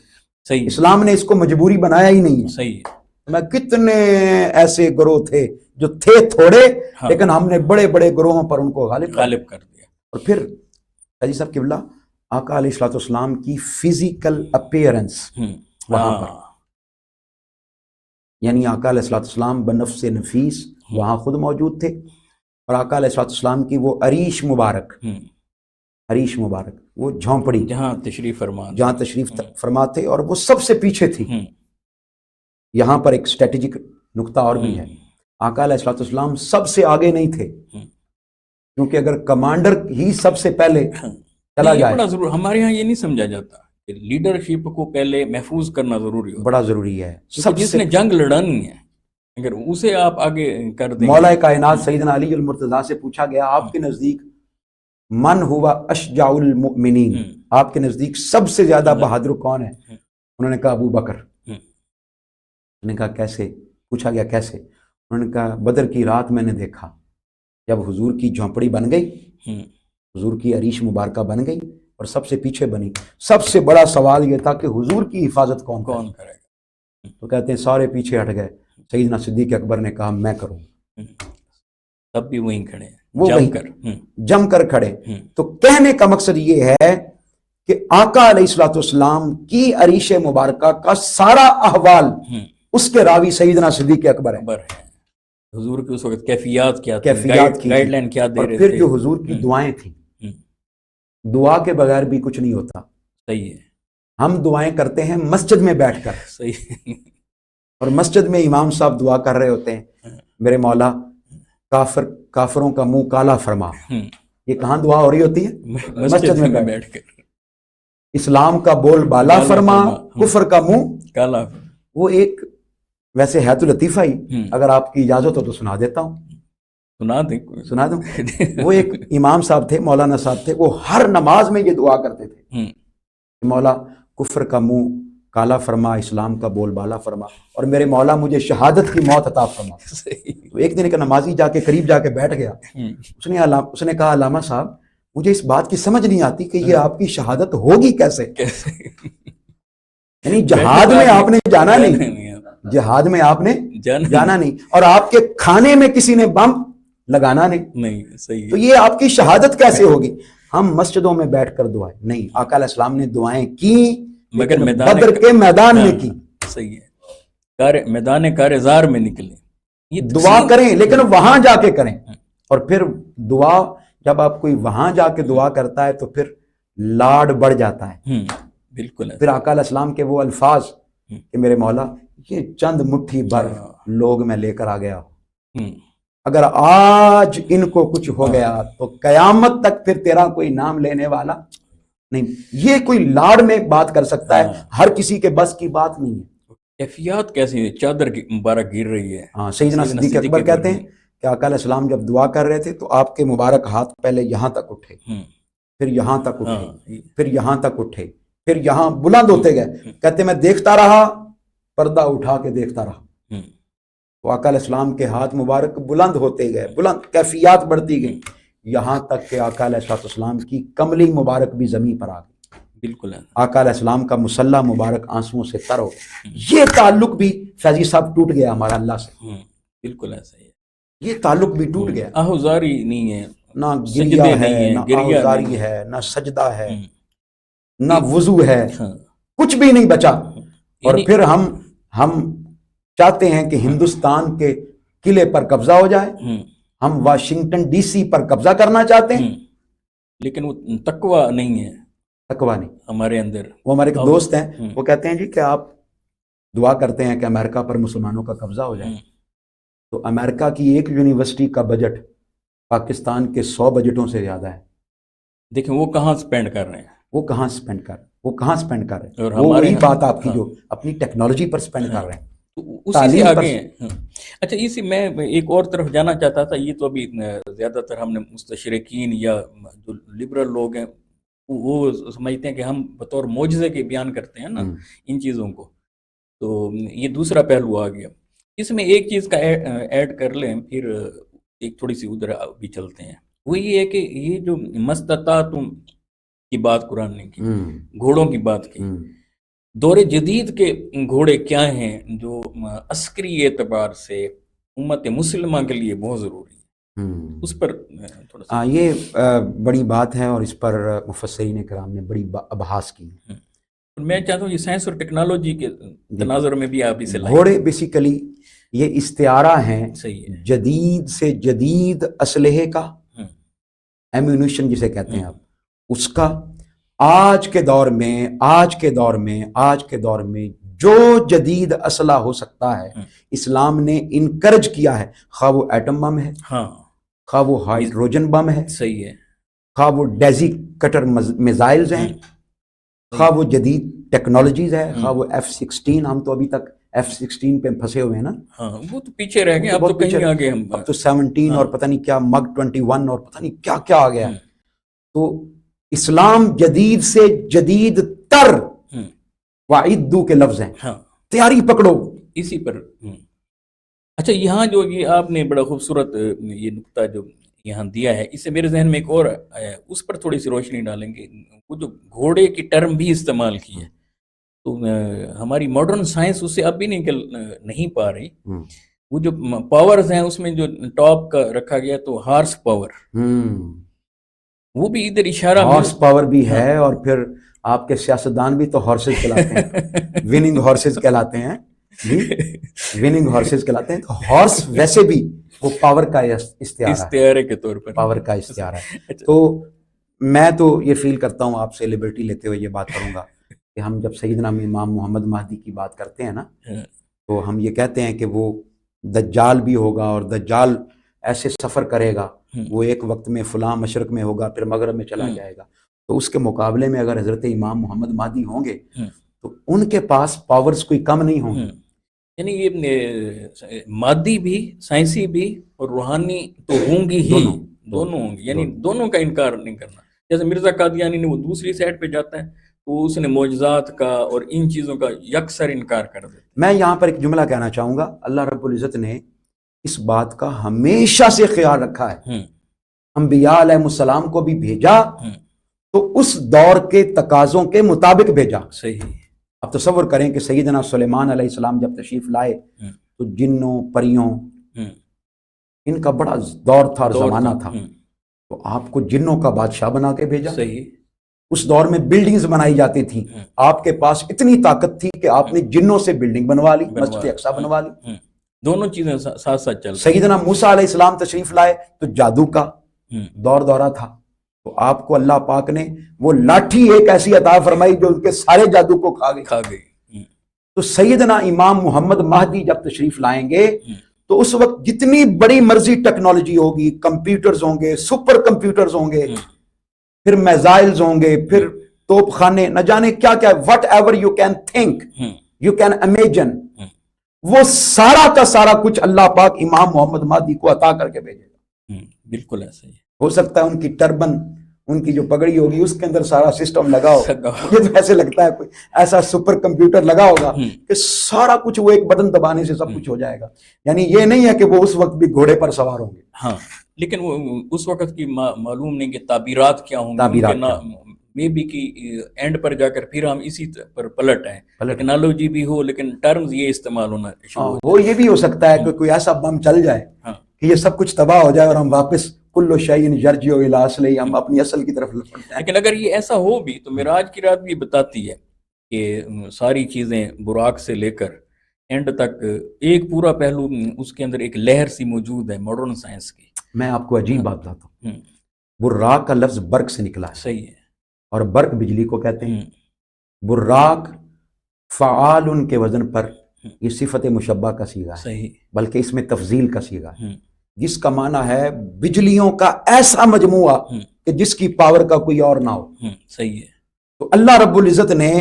صحیح. اسلام نے اس کو مجبوری بنایا ہی نہیں ہے. صحیح. میں کتنے ایسے گروہ تھے جو تھے تھوڑے, لیکن ہم نے بڑے بڑے گروہوں پر ان کو غالب کر دیا. اور پھر حاجی صاحب قبلہ آقا علیہ الصلوۃ والسلام کی فزیکل اپیئرنس وہاں پر, یعنی آقا علیہ الصلوۃ والسلام بنفس نفیس وہاں خود موجود تھے, اور آقا علیہ الصلوۃ والسلام کی وہ عریش مبارک, وہ جھونپڑی جہاں تشریف فرما تھے, اور وہ سب سے پیچھے تھی. یہاں پر ایک اسٹریٹجک نقطہ اور بھی ہے, آقا علیہ الصلوۃ والسلام سب سے آگے نہیں تھے, کیونکہ اگر کمانڈر ہی سب سے پہلے چلا جائے, بڑا ضرور, ہمارے ہاں یہ نہیں سمجھا جاتا کہ لیڈرشپ کو پہلے محفوظ کرنا ضروری ہے, بڑا ضروری ہے. جس نے جنگ لڑانی ہے اگر اسے آپ آگے کر دیں. مولا کائنات سیدنا علی المرتضیٰ سے پوچھا گیا, آپ کے نزدیک من ہوا اشجع المؤمنین, آپ کے نزدیک سب سے زیادہ بہادر کون ہے؟ انہوں نے کہا ابو بکر. انہوں نے کہا کیسے؟ پوچھا گیا کیسے؟ انہوں نے کہا بدر کی رات میں نے دیکھا جب حضور کی جھونپڑی بن گئی, حضور کی عریش مبارکہ بن گئی اور سب سے پیچھے بنی, سب سے بڑا سوال یہ تھا کہ حضور کی حفاظت کون کرے گا؟ تو کہتے ہیں سارے پیچھے ہٹ گئے. سیدنا صدیق اکبر نے کہا میں کروں. تب بھی وہیں کھڑے, وہ جم کر کھڑے. تو کہنے کا مقصد یہ ہے کہ آقا علیہ الصلوۃ والسلام کی عریش مبارکہ کا سارا احوال اس کے راوی سیدنا صدیق اکبر ہے. حضور کی اس وقت کیفیات کیا تھی, گائیڈ لائن کیا دے رہے تھے, اور پھر جو حضور کی دعائیں تھیں, دعا کے بغیر بھی کچھ نہیں ہوتا. صحیح ہے. ہم دعائیں کرتے ہیں مسجد میں بیٹھ کر, صحیح, اور مسجد میں امام صاحب دعا کر رہے ہوتے ہیں, میرے مولا کافروں کا منہ کالا فرما. یہ کہاں دعا ہو رہی ہوتی ہے؟ مسجد میں بیٹھ کر. اسلام کا بول بالا فرما, کفر کا منہ کالا. وہ ایک ویسے ہے تو لطیفہ ہی, اگر آپ کی اجازت ہو تو سنا دیتا ہوں. سنا دوں. وہ ایک امام صاحب تھے, مولانا صاحب تھے, وہ ہر نماز میں یہ دعا کرتے تھے, مولا کفر کا منہ کالا فرما, اسلام کا بول بالا فرما, اور میرے مولا مجھے شہادت کی موت عطا فرما. تو ایک دن ایک نمازی جا کے قریب جا کے بیٹھ گیا, اس نے کہا علامہ صاحب مجھے اس بات کی سمجھ نہیں آتی کہ یہ آپ کی شہادت ہوگی کیسے. یعنی جہاد میں آپ نے جانا نہیں, جہاد میں آپ نے جانا نہیں, اور آپ کے کھانے میں کسی نے بم لگانا نہیں. صحیح. تو یہ آپ کی شہادت کیسے ہوگی؟ ہم مسجدوں میں بیٹھ کر دعائیں نہیں, آقا علیہ السلام نے دعائیں کی مگر بدر کے میدان میں کی. صحیح ہے. میدان کارزار میں نکلے, یہ دعا کریں لیکن وہاں جا کے کریں. اور پھر دعا جب آپ کوئی وہاں جا کے دعا کرتا ہے تو پھر لاڈ بڑھ جاتا ہے. بالکل. پھر آقا علیہ السلام کے وہ الفاظ کہ میرے مولا یہ چند مٹھی بھر لوگ میں لے کر آ گیا ہوں, اگر آج ان کو کچھ ہو گیا تو قیامت تک پھر تیرا کوئی نام لینے والا نہیں. یہ کوئی لاڈ میں بات کر سکتا ہے, ہر کسی کے بس کی بات نہیں ہے. کیفیات کیسی ہے, چادر کی مبارک گر رہی ہے. ہاں, سیدنا صدیق اکبر کہتے ہیں کہ آقا علیہ السلام جب دعا کر رہے تھے تو آپ کے مبارک ہاتھ پہلے یہاں تک اٹھے, پھر یہاں تک اٹھے, پھر یہاں تک اٹھے, پھر یہاں بلند ہوتے گئے. کہتے میں دیکھتا رہا, پردہ اٹھا کے دیکھتا رہا, تو آقا علیہ السلام کے ہاتھ مبارک بلند ہوتے گئے, بلند کیفیات بڑھتی گئی, یہاں تک کہ آقا علیہ السلام کی کملی مبارک بھی زمین پر آ گئی. بالکل ہے. آقا علیہ السلام کا مسلح مبارک آنسوؤں سے تر ہو. یہ تعلق بھی فیضی صاحب ٹوٹ گیا ہمارا اللہ سے. بالکل ایسا ہی ہے. یہ تعلق بھی ٹوٹ گیا. آہوزاری نہیں ہے, نہ گریہ ہے, نہ آہوزاری ہے, نہ سجدہ ہے, نہ وضو ہے, کچھ بھی نہیں بچا. اور پھر ہم چاہتے ہیں کہ ہندوستان کے قلعے پر قبضہ ہو جائے، ہوں، ہم واشنگٹن ڈی سی پر قبضہ کرنا چاہتے ہیں، ہوں، لیکن وہ تقوی نہیں ہے تقویٰ نہیں۔ ہمارے اندر۔ وہ ہمارے ایک اب دوست ہیں، ہوں، وہ کہتے ہیں جی کہ آپ دعا کرتے ہیں کہ امریکہ پر مسلمانوں کا قبضہ ہو جائے، ہوں، تو امریکہ کی ایک یونیورسٹی کا بجٹ پاکستان کے 100 بجٹوں سے زیادہ ہے۔ دیکھیں وہ کہاں سپینڈ کر رہے ہیں، وہ کہاں سپینڈ کر رہے ہیں؟ وہ کہاں سپینڈ کر رہے ہیں؟ اور وہ ہمارے وہی بات آپ کی ہاں جو اپنی ٹیکنالوجی پر سپینڈ ہاں کر رہے ہیں، تو اسی سے تعلیم پر۔ آگے ہیں۔ ہاں۔ اچھا، اسی میں ایک اور طرف جانا چاہتا تھا، یہ تو ابھی زیادہ تر ہم نے مستشرقین یا جو لبرل لوگ ہیں وہ سمجھتے ہیں کہ ہم بطور معجزے کے بیان کرتے ہیں نا ان چیزوں کو، تو یہ دوسرا پہلو آ گیا۔ اس میں ایک چیز کا ایڈ کر لیں، پھر ایک تھوڑی سی ادھر بھی چلتے ہیں، وہ یہ ہے کہ یہ جو مستطاعتم کی بات قرآن نے کی، گھوڑوں کی بات کی، دور جدید کے گھوڑے کیا ہیں جو عسکری اعتبار سے امت مسلمہ کے لیے بہت ضروری ہے، اس پر تھوڑا سا۔ یہ بڑی بات ہے، اور اس پر مفسرین کرام نے بڑی ابحاث کی۔ میں چاہتا ہوں یہ سائنس اور ٹیکنالوجی کے تناظر میں بھی آپ اسے لائیں۔ گھوڑے بیسیکلی یہ استعارہ ہیں صحیح ہے۔ جدید سے جدید اسلحے کا، ایمونیشن جسے کہتے ہیں آپ، اس کا آج کے دور میں جو جدید اسلحہ ہو سکتا ہے اسلام نے انکرج کیا ہے، خواہ وہ ایٹم بم ہے، ہاں خواہ وہ ہائیڈروجن بم ہے، صحیح ہے، خواہ وہ ڈیزی کٹر میزائلز ہیں، خواہ وہ جدید ٹیکنالوجیز ہے، خواہ وہ F-16، ہم تو ابھی تک F-16 پہ پھنسے ہوئے ہیں نا، ہاں وہ تو پیچھے رہ گئے، اب تو کہیں آگے ہم، اب تو 17 اور پتہ نہیں کیا مگ 21 اور پتہ نہیں کیا کیا آ گیا۔ تو اسلام جدید سے جدید تر وَأَعِدُّوا کے لفظ ہیں، تیاری پکڑو اسی پر۔ اچھا، یہاں جو یہ آپ نے بڑا خوبصورت یہ نقطہ جو یہاں دیا ہے، اس سے میرے ذہن میں ایک اور آیا، اس پر تھوڑی سی روشنی ڈالیں گے۔ وہ جو گھوڑے کی ٹرم بھی استعمال کی ہے، تو ہماری ماڈرن سائنس اس سے اب بھی نہیں پا رہی۔ وہ جو پاورز ہیں اس میں جو ٹاپ کا رکھا گیا تو ہارس پاور، وہ بھی ادھر اشارہ ہارس پاور بھی ہے، اور پھر آپ کے سیاستدان بھی تو ہارسز چلاتے ہیں، وننگ ہارسز کہلاتے ہیں جی، وننگ ہارسز کہلاتے ہیں۔ تو ہارس ویسے بھی وہ پاور کا استعارے کے طور پر، پاور کا استعارہ ہے۔ تو میں تو یہ فیل کرتا ہوں، آپ سے لبرٹی لیتے ہوئے یہ بات کروں گا کہ ہم جب سیدنا امام محمد مہدی کی بات کرتے ہیں نا، تو ہم یہ کہتے ہیں کہ وہ دجال بھی ہوگا، اور دجال ایسے سفر کرے گا، وہ ایک وقت میں فلاں مشرق میں ہوگا، پھر مغرب میں چلا جائے گا۔ تو اس کے مقابلے میں اگر حضرت امام محمد مہدی ہوں گے تو ان کے پاس پاورز کوئی کم نہیں ہوں گے۔ یعنی یہ مادی بھی، سائنسی بھی اور روحانی تو ہوں گی ہی، دونوں ہوں گی، یعنی دونوں کا انکار نہیں کرنا۔ جیسے مرزا قادیانی نے وہ دوسری سائڈ پہ جاتا ہے، وہ اس نے معجزات کا اور ان چیزوں کا یکسر انکار کر دیتا ہے۔ میں یہاں پر ایک جملہ کہنا چاہوں گا، اللہ رب العزت نے اس بات کا ہمیشہ سے خیال رکھا ہے، انبیاء علیہ السلام کو بھی بھیجا تو اس دور کے تقاضوں کے مطابق بھیجا۔ صحیح۔ اب تصور کریں کہ سیدنا سلیمان علیہ السلام جب تشریف لائے تو جنوں پریوں ان کا بڑا دور تھا اور زمانہ تھا، تو آپ کو جنوں کا بادشاہ بنا کے بھیجا۔ صحیح۔ اس دور میں بلڈنگز بنائی جاتی تھیں، آپ کے پاس اتنی طاقت تھی کہ آپ نے جنوں سے بلڈنگ بنوا لی، مسجد اقصیٰ بنوا لی۔ دونوں چیزیں ساتھ ساتھ چل رہی۔ سیدنا موسیٰ علیہ السلام تشریف لائے تو جادو کا دورہ تھا، تو آپ کو اللہ پاک نے وہ لاٹھی ایک ایسی عطا فرمائی جو ان کے سارے جادو کو کھا گئی۔ تو سیدنا امام محمد مہدی جب تشریف لائیں گے تو اس وقت جتنی بڑی مرضی ٹیکنالوجی ہوگی، کمپیوٹرز ہوں گے، سپر کمپیوٹرز ہوں گے، پھر میزائلز ہوں گے، پھر توپ خانے، نہ جانے کیا کیا، what ever you can think, you can imagine, وہ سارا کا سارا کچھ اللہ پاک امام محمد مہدی کو عطا کر کے بھیجے گا۔ بالکل ایسا ہی ہو سکتا ہے ان کی ٹربن، ان کی جو پگڑی ہوگی اس کے اندر سارا سسٹم لگا ہو، مجھے تو ایسے لگتا ہے کوئی ایسا سپر کمپیوٹر لگا ہوگا کہ سارا کچھ وہ ایک بٹن دبانے سے سب کچھ ہو جائے گا۔ یعنی یہ نہیں ہے کہ وہ اس وقت بھی گھوڑے پر سوار ہوں گے، ہاں، لیکن وہ اس وقت کی معلوم نہیں کہ تعبیرات کیا ہوں گی، میں بھی کہ اینڈ پر جا کر پھر ہم اسی پر پلٹ آئیں، ٹیکنالوجی بھی ہو لیکن ٹرمز یہ استعمال ہونا شروع ہو۔ وہ یہ بھی ہو سکتا ہے کہ کوئی ایسا بم چل جائے کہ یہ سب کچھ تباہ ہو جائے اور ہم واپس کل شیء یرجع الی اصلہ، ہم اپنی اصل کی طرف لوٹ جائیں۔ لیکن اگر یہ ایسا ہو بھی تو معراج کی رات بھی بتاتی ہے کہ ساری چیزیں براق سے لے کر اینڈ تک ایک پورا پہلو اس کے اندر ایک لہر سی موجود ہے ماڈرن سائنس کی. میں آپ کو عجیب بات بتاتا ہوں. ہوں، براق کا لفظ برق سے نکلا ہے، صحیح ہے. اور برق بجلی کو کہتے ہیں. ہوں، براق فعال ان کے وزن پر ہوں، یہ صفت مشبہ کا صیغہ ہے، صحیح. بلکہ اس میں تفضیل کا صیغہ ہے، ہوں، جس کا معنی ہے بجلیوں کا ایسا مجموعہ ہوں، کہ جس کی پاور کا کوئی اور نہ ہو. صحیح ہے. تو اللہ رب العزت نے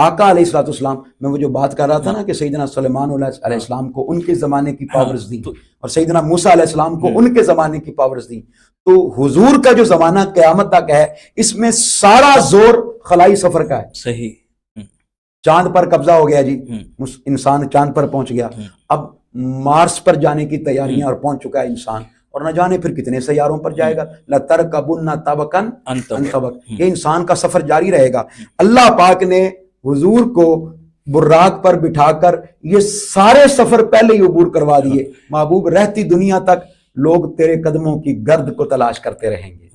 آقا علیہ الصلوۃ والسلام، میں وہ جو بات کر رہا تھا نا کہ سیدنا سلیمان علیہ السلام کو ان کے زمانے کی پاورز دیں اور سیدنا موسیٰ علیہ السلام کو ان کے زمانے کی پاورز دیں، تو حضور کا جو زمانہ قیامت تک ہے اس میں سارا زور خلائی سفر کا ہے. صحیح. چاند پر قبضہ ہو گیا جی، انسان چاند پر پہنچ گیا. اب مارس پر جانے کی تیاریاں اور پہنچ چکا ہے انسان، اور نہ جانے پھر کتنے سیاروں پر جائے گا. لَتَرْكَبُنَّ طَبَقًا عَنْ طَبَقٍ، یہ انسان کا سفر جاری رہے گا. اللہ پاک نے حضور کو براق پر بٹھا کر یہ سارے سفر پہلے ہی عبور کروا دیے. محبوب رہتی دنیا تک لوگ تیرے قدموں کی گرد کو تلاش کرتے رہیں گے.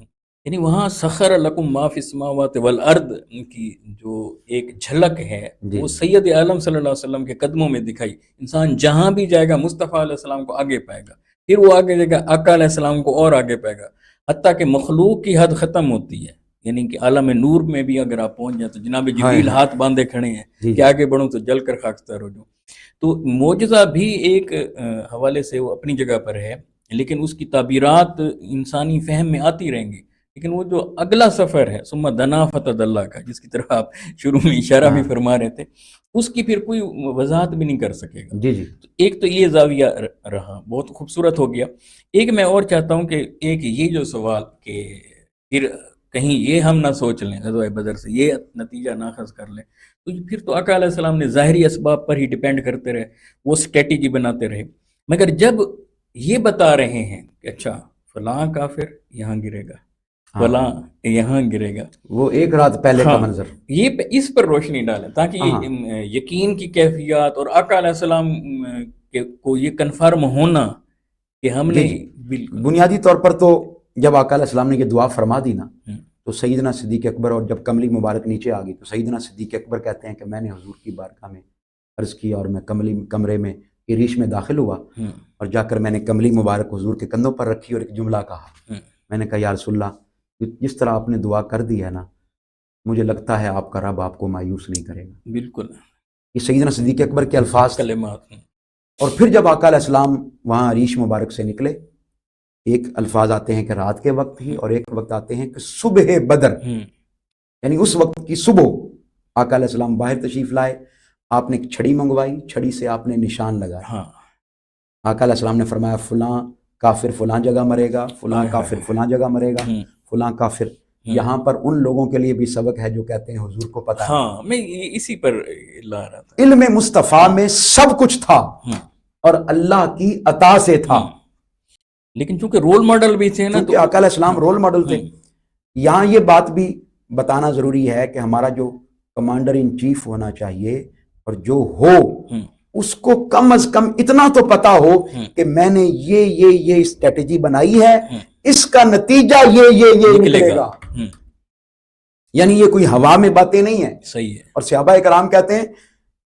یعنی وہاں سخر لکم ما فی السماوات والارض کی جو ایک جھلک ہے وہ سید عالم صلی اللہ علیہ وسلم کے قدموں میں دکھائی. انسان جہاں بھی جائے گا مصطفیٰ علیہ السلام کو آگے پائے گا، پھر وہ آگے جائے گا آقا علیہ السلام کو اور آگے پائے گا، حتیٰ کہ مخلوق کی حد ختم ہوتی ہے. یعنی کہ عالم نور میں بھی اگر آپ پہنچ جائیں تو جناب جبریل ہاتھ باندھے کھڑے ہیں کہ آگے بڑھوں تو جل کر خاکستر ہو جاؤں. تو معجزہ بھی ایک حوالے سے وہ اپنی جگہ پر ہے، لیکن اس کی تعبیرات انسانی فہم میں آتی رہیں گی. لیکن وہ جو اگلا سفر ہے ثم دنا فتدلی کا، جس کی طرف آپ شروع میں اشارہ بھی فرما رہے تھے، اس کی پھر کوئی وضاحت بھی نہیں کر سکے گا. جی جی. ایک تو یہ زاویہ رہا، بہت خوبصورت ہو گیا. ایک میں اور چاہتا ہوں کہ ایک یہ جو سوال کہ پھر کہیں یہ ہم نہ سوچ لیں غزوہ بدر سے یہ نتیجہ ناخذ کر لیں، تو پھر تو آقا علیہ السلام نے ظاہری اسباب پر ہی ڈیپینڈ کرتے رہے، وہ اسٹریٹجی بناتے رہے. مگر جب یہ بتا رہے ہیں کہ اچھا فلاں کافر یہاں گرے گا، فلاں یہاں گرے گا، وہ ایک رات پہلے کا منظر، یہ اس پر روشنی ڈالیں تاکہ یہ یقین کی کیفیات اور آقا علیہ السلام کو یہ کنفرم ہونا کہ ہم نے بالکل بنیادی طور پر تو جب آقا علیہ السلام نے یہ دعا فرما دی نا تو سیدنا صدیق اکبر، اور جب کملی مبارک نیچے آ گئی تو سیدنا صدیق اکبر کہتے ہیں کہ میں نے حضور کی بارگاہ میں عرض کیا اور میں کمرے میں ریش میں داخل ہوا اور جا کر میں نے کملی مبارک حضور کے کندھوں پر رکھی اور ایک جملہ کہا. میں نے کہا یا رسول اللہ، جس طرح آپ نے دعا کر دی ہے نا، مجھے لگتا ہے آپ کا رب آپ کو مایوس نہیں کرے گا. بالکل، یہ سیدنا صدیق اکبر کے الفاظ کلمات. اور پھر جب آقا علیہ السلام وہاں ریش مبارک سے نکلے، ایک الفاظ آتے ہیں کہ رات کے وقت ہی، اور ایک وقت آتے ہیں کہ صبح بدر، یعنی اس وقت کی صبح آقا علیہ السلام باہر تشریف لائے. آپ نے ایک چھڑی منگوائی، چھڑی سے آپ نے نشان لگایا. آقا علیہ السلام نے فرمایا فلاں کافر فلاں جگہ مرے گا، فلاں کافر فلاں جگہ مرے گا، فلاں کافر. یہاں پر ان لوگوں کے لیے بھی سبق ہے جو کہتے ہیں حضور کو پتہ ہے. میں اسی پر لا رہا تھا. علم مصطفیٰ میں سب کچھ تھا اور اللہ کی عطا سے تھا، لیکن چونکہ رول ماڈل بھی تھے نا، چونکہ آقا علیہ السلام رول ماڈل تھے. یہاں یہ بات بھی بتانا ضروری ہے کہ ہمارا جو کمانڈر ان چیف ہونا چاہیے اور جو ہو اس کو کم از کم اتنا تو پتا ہو کہ میں نے یہ اسٹریٹجی بنائی ہے، اس کا نتیجہ یہ نکلے گا. یعنی یہ کوئی ہوا میں باتیں نہیں ہیں. صحیح ہے. اور صحابہ کرام کہتے ہیں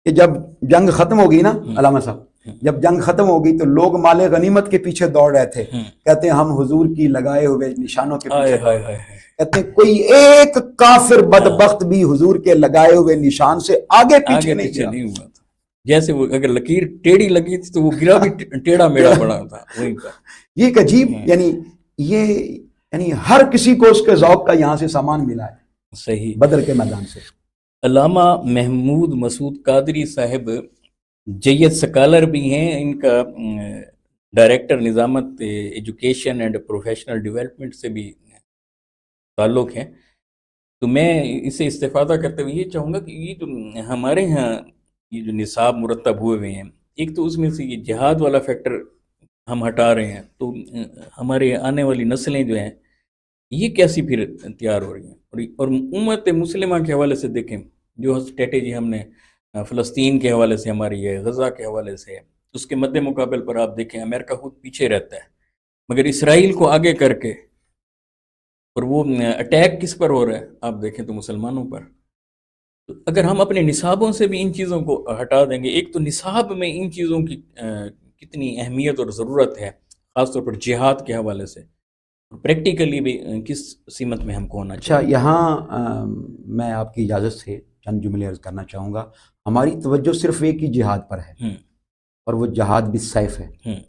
کہ جب جنگ ختم ہوگی نا، علامہ صاحب، جب جنگ ختم ہوگی تو لوگ مال غنیمت کے پیچھے دوڑ رہے تھے. کہتے ہیں ہم حضور کی لگائے ہوئے نشانوں کے پیچھے دوڑ رہے تھے. کہتے ہیں کوئی ایک کافر بدبخت بھی حضور کے لگائے ہوئے نشان سے آگے پیچھے نہیں ہوا تھا. جیسے وہ اگر لکیر ٹیڑھی لگی تھی تو وہ گرا بھی ٹیڑھا میڑا بڑا تھا. یہ ایک عجیب، یعنی ہر کسی کو اس کے ذوق کا یہاں سے سامان ملا ہے. صحیح. بدر کے میدان سے. علامہ محمود مسعود قادری صاحب جید سکالر بھی ہیں، ان کا ڈائریکٹر نظامت ایجوکیشن اینڈ پروفیشنل ڈیولپمنٹ سے بھی تعلق ہے. تو میں اسے استفادہ کرتے ہوئے یہ چاہوں گا کہ یہ جو ہمارے ہاں یہ جو نصاب مرتب ہوئے ہیں، ایک تو اس میں سے یہ جہاد والا فیکٹر ہم ہٹا رہے ہیں، تو ہمارے آنے والی نسلیں جو ہیں یہ کیسی پھر تیار ہو رہی ہیں. اور امت مسلمہ کے حوالے سے دیکھیں جو اسٹریٹجی ہم نے فلسطین کے حوالے سے ہماری ہے، غزہ کے حوالے سے ہے، اس کے مد مقابل پر آپ دیکھیں امریکہ خود پیچھے رہتا ہے، مگر اسرائیل کو آگے کر کے، اور وہ اٹیک کس پر ہو رہا ہے آپ دیکھیں تو مسلمانوں پر. تو اگر ہم اپنے نصابوں سے بھی ان چیزوں کو ہٹا دیں گے، ایک تو نصاب میں ان چیزوں کی کتنی اہمیت اور ضرورت ہے، خاص طور پر جہاد کے حوالے سے، پریکٹیکلی بھی کس سمت میں ہم کو ہونا اچھا، چاہیے؟ یہاں میں آپ کی اجازت سے چند جملے عرض کرنا چاہوں گا. ہماری توجہ صرف ایک ہی جہاد پر ہے، ہوں اور وہ جہاد بالسیف ہے ہوں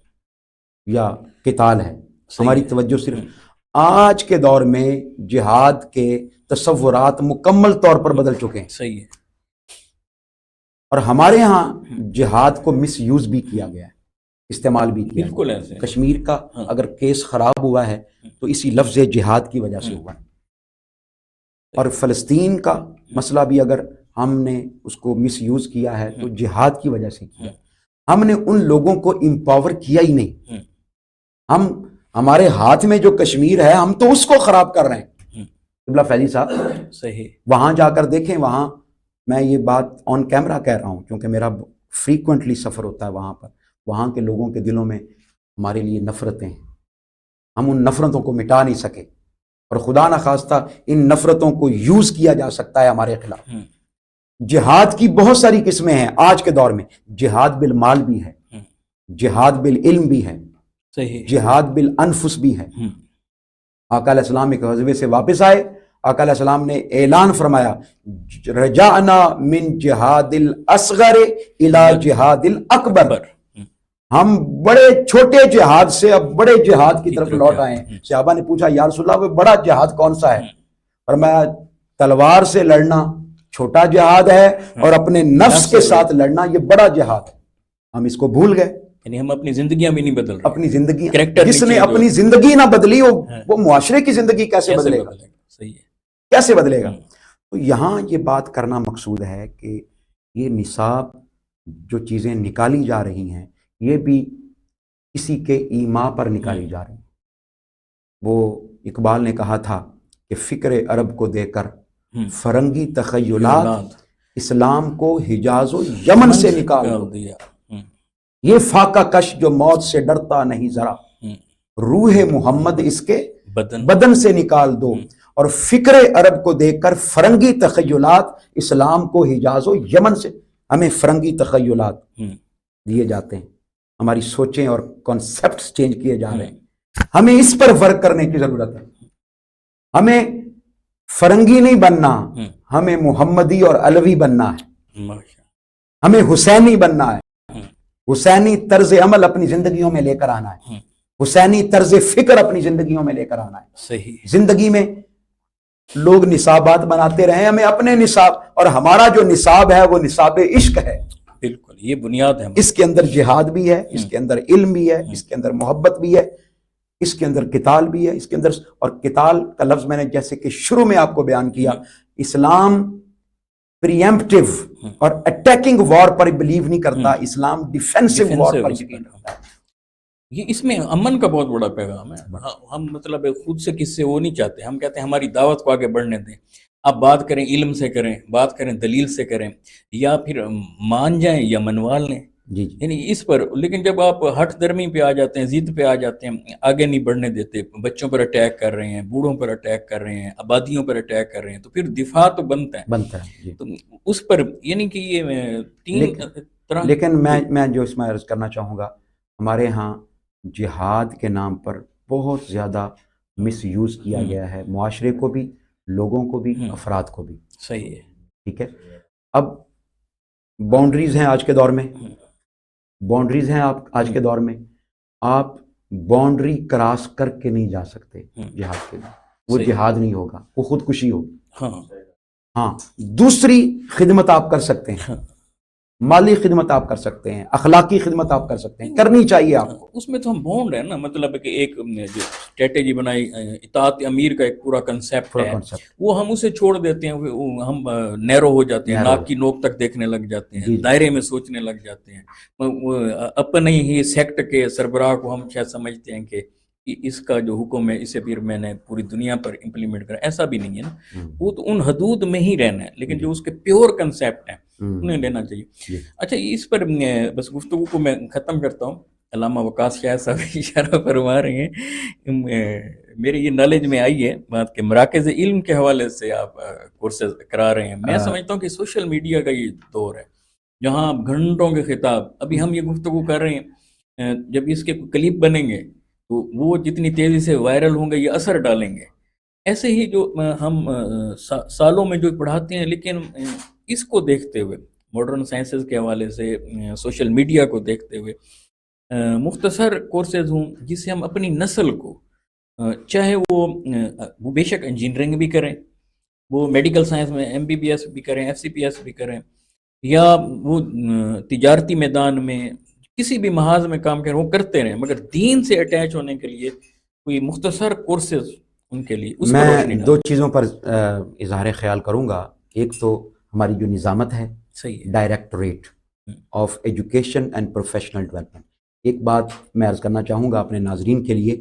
یا قتال ہے. صحیح ہماری ہے. توجہ صرف ہوں، آج کے دور میں جہاد کے تصورات مکمل طور پر بدل چکے ہیں، صحیح ہے. اور ہمارے ہاں جہاد کو مس یوز بھی کیا گیا ہے، استعمال بھی کیا بالکل گیا ایسے ہے. ہے. کشمیر کا ہاں اگر کیس خراب ہوا ہے تو اسی لفظ جہاد کی وجہ سے ہوا ہے. اور فلسطین کا مسئلہ بھی اگر ہم نے اس کو مس یوز کیا ہے تو جہاد کی وجہ سے کیا. ہم نے ان لوگوں کو امپاور کیا ہی نہیں. ہمارے ہاتھ میں جو کشمیر ہے ہم تو اس کو خراب کر رہے ہیں. قبلہ فیضی صاحب صحیح. وہاں جا کر دیکھیں، وہاں میں یہ بات آن کیمرہ کہہ رہا ہوں کیونکہ میرا فریکوینٹلی سفر ہوتا ہے وہاں پر. وہاں کے لوگوں کے دلوں میں ہمارے لیے نفرتیں ہیں، ہم ان نفرتوں کو مٹا نہیں سکے، اور خدا نخواستہ ان نفرتوں کو یوز کیا جا سکتا ہے ہمارے خلاف. جہاد کی بہت ساری قسمیں ہیں آج کے دور میں. جہاد بالمال بھی ہے، جہاد بالعلم بھی ہے، صحیح. جہاد بالانفس بھی ہے. آقا علیہ السلام ایک غزوے سے واپس آئے، آقا علیہ السلام نے اعلان فرمایا، رجعنا من جہاد الاصغر الى جہاد الاکبر. ہم بڑے چھوٹے جہاد سے اب بڑے جہاد کی طرف لوٹ آئے ہیں. صحابہ نے پوچھا یا رسول اللہ وہ بڑا جہاد کون سا ہے؟ فرمایا تلوار سے لڑنا چھوٹا جہاد ہے، اور اپنے نفس کے ساتھ لڑنا یہ بڑا جہاد ہے. ہم اس کو بھول گئے. یعنی ہم اپنی زندگیاں بھی نہیں بدل رہے. اپنی زندگی، کریکٹر جس نے نہیں change اپنی ہو- زندگی نہ بدلی وہ معاشرے کی زندگی کیسے بدلے گا؟ صحیح ہے. کیسے بدلے گا؟ تو یہاں یہ بات کرنا مقصود ہے کہ یہ نصاب جو چیزیں نکالی جا رہی ہیں یہ بھی کسی کے ایما پر نکالی جا رہی ہیں. وہ اقبال نے کہا تھا کہ فکر عرب کو دے کر فرنگی تخیلات اسلام کو حجاز و یمن سے نکال دو. دیا. یہ فاقہ کش جو موت سے ڈرتا نہیں ذرا، روح محمد اس کے بدن سے نکال دو. اور فکر عرب کو دیکھ کر فرنگی تخیلات اسلام کو حجاز و یمن سے، ہمیں فرنگی تخیلات دیے جاتے ہیں، ہماری سوچیں اور کانسیپٹس چینج کیے جا رہے ہیں. ہمیں اس پر ورک کرنے کی ضرورت ہے. ہمیں فرنگی نہیں بننا، ہمیں محمدی اور علوی بننا ہے. ہمیں حسینی بننا ہے. حسینی طرز عمل اپنی زندگیوں میں لے کر آنا ہے. حسینی طرز فکر اپنی زندگیوں میں لے کر آنا ہے. صحیح. زندگی میں لوگ نصابات بناتے رہے، ہمیں اپنے نصاب، اور ہمارا جو نصاب ہے وہ نصاب عشق ہے. بالکل یہ بنیاد ہے. اس کے اندر جہاد بھی ہے، اس کے اندر علم بھی ہے، اس کے اندر محبت بھی ہے، اس کے اندر قتال بھی ہے، اس کے اندر. اور قتال کا لفظ میں نے جیسے کہ شروع میں آپ کو بیان کیا، اسلام پریمپٹیو اور اٹیکنگ وار پر بلیو نہیں کرتا، اسلام ڈیفینسو وار پر یقین کرتا ہے. یہ اس میں امن کا بہت بڑا پیغام ہے. ہم مطلب خود سے کس سے وہ نہیں چاہتے، ہم کہتے ہیں ہماری دعوت کو آگے بڑھنے دیں. آپ بات کریں علم سے کریں، بات کریں دلیل سے کریں، یا پھر مان جائیں یا منوا لیں. جی یعنی اس پر. لیکن جب آپ ہٹ درمی پہ آ جاتے ہیں، ضد پہ آ جاتے ہیں، آگے نہیں بڑھنے دیتے، بچوں پر اٹیک کر رہے ہیں، بوڑھوں پر اٹیک کر رہے ہیں، آبادیوں پر اٹیک کر رہے ہیں، تو پھر دفاع تو بنتا ہے. تو اس پر یعنی کہ یہ تین طرح. لیکن میں جو اس میں عرض کرنا چاہوں گا، ہمارے ہاں جہاد کے نام پر بہت زیادہ مس یوز کیا گیا ہے، معاشرے کو بھی، لوگوں کو بھی، افراد کو بھی. صحیح ہے. ٹھیک ہے. اب باؤنڈریز ہیں آج کے دور میں، باؤنڈریز ہیں آج کے دور میں. آپ باؤنڈری کراس کر کے نہیں جا سکتے جہاد کے لیے. وہ جہاد نہیں ہوگا، وہ خودکشی ہوگی. ہاں دوسری خدمت آپ کر سکتے ہیں، مالی خدمت آپ کر سکتے ہیں، اخلاقی خدمت آپ کر سکتے ہیں، کرنی چاہیے آپ کو. اس میں تو ہم بونڈ ہیں نا، مطلب کہ ایک جو اسٹریٹجی بنائی، اطاعت امیر کا ایک پورا کنسیپٹ ہے، وہ ہم اسے چھوڑ دیتے ہیں، ہم نیرو ہو جاتے ہیں، ناک کی نوک تک دیکھنے لگ جاتے ہیں، دائرے میں سوچنے لگ جاتے ہیں. اپنے ہی سیکٹ کے سربراہ کو ہم شاید سمجھتے ہیں کہ اس کا جو حکم ہے اسے پھر میں نے پوری دنیا پر امپلیمنٹ کرا. ایسا بھی نہیں ہے نا، وہ تو ان حدود میں ہی رہنا ہے، لیکن جو اس کے پیور کنسیپٹ ہیں انہیں لینا چاہیے. اچھا اس پر بس گفتگو کو میں ختم کرتا ہوں. علامہ وقاص شاہ صاحب اشارہ فرما رہے ہیں. میری یہ نالج میں آئی ہے بات کہ مراکز علم کے حوالے سے آپ کورسز کرا رہے ہیں. میں سمجھتا ہوں کہ سوشل میڈیا کا یہ دور ہے جہاں آپ گھنٹوں کے خطاب، ابھی ہم یہ گفتگو کر رہے ہیں، جب اس کے کلپ بنیں گے تو وہ جتنی تیزی سے وائرل ہوں گے یہ اثر ڈالیں گے. ایسے ہی جو ہم سالوں میں جو پڑھاتے ہیں، لیکن اس کو دیکھتے ہوئے ماڈرن سائنسز کے حوالے سے سوشل میڈیا کو دیکھتے ہوئے مختصر کورسز ہوں جس سے ہم اپنی نسل کو، چاہے وہ بے شک انجینئرنگ بھی کریں، وہ میڈیکل سائنس میں MBBS بھی کریں، FCPS بھی کریں، یا وہ تجارتی میدان میں کسی بھی محاذ میں کام کریں، وہ کرتے رہیں، مگر دین سے اٹیچ ہونے کے لیے کوئی مختصر کورسز ان کے لیے اس پر روشنی میں دو ڈالیں. چیزوں پر اظہار خیال کروں گا. ایک تو ہماری جو نظامت ہے، صحیح ہے. Directorate of education and professional development. ایک بات میں عرض کرنا چاہوں گا اپنے ناظرین کے لیے،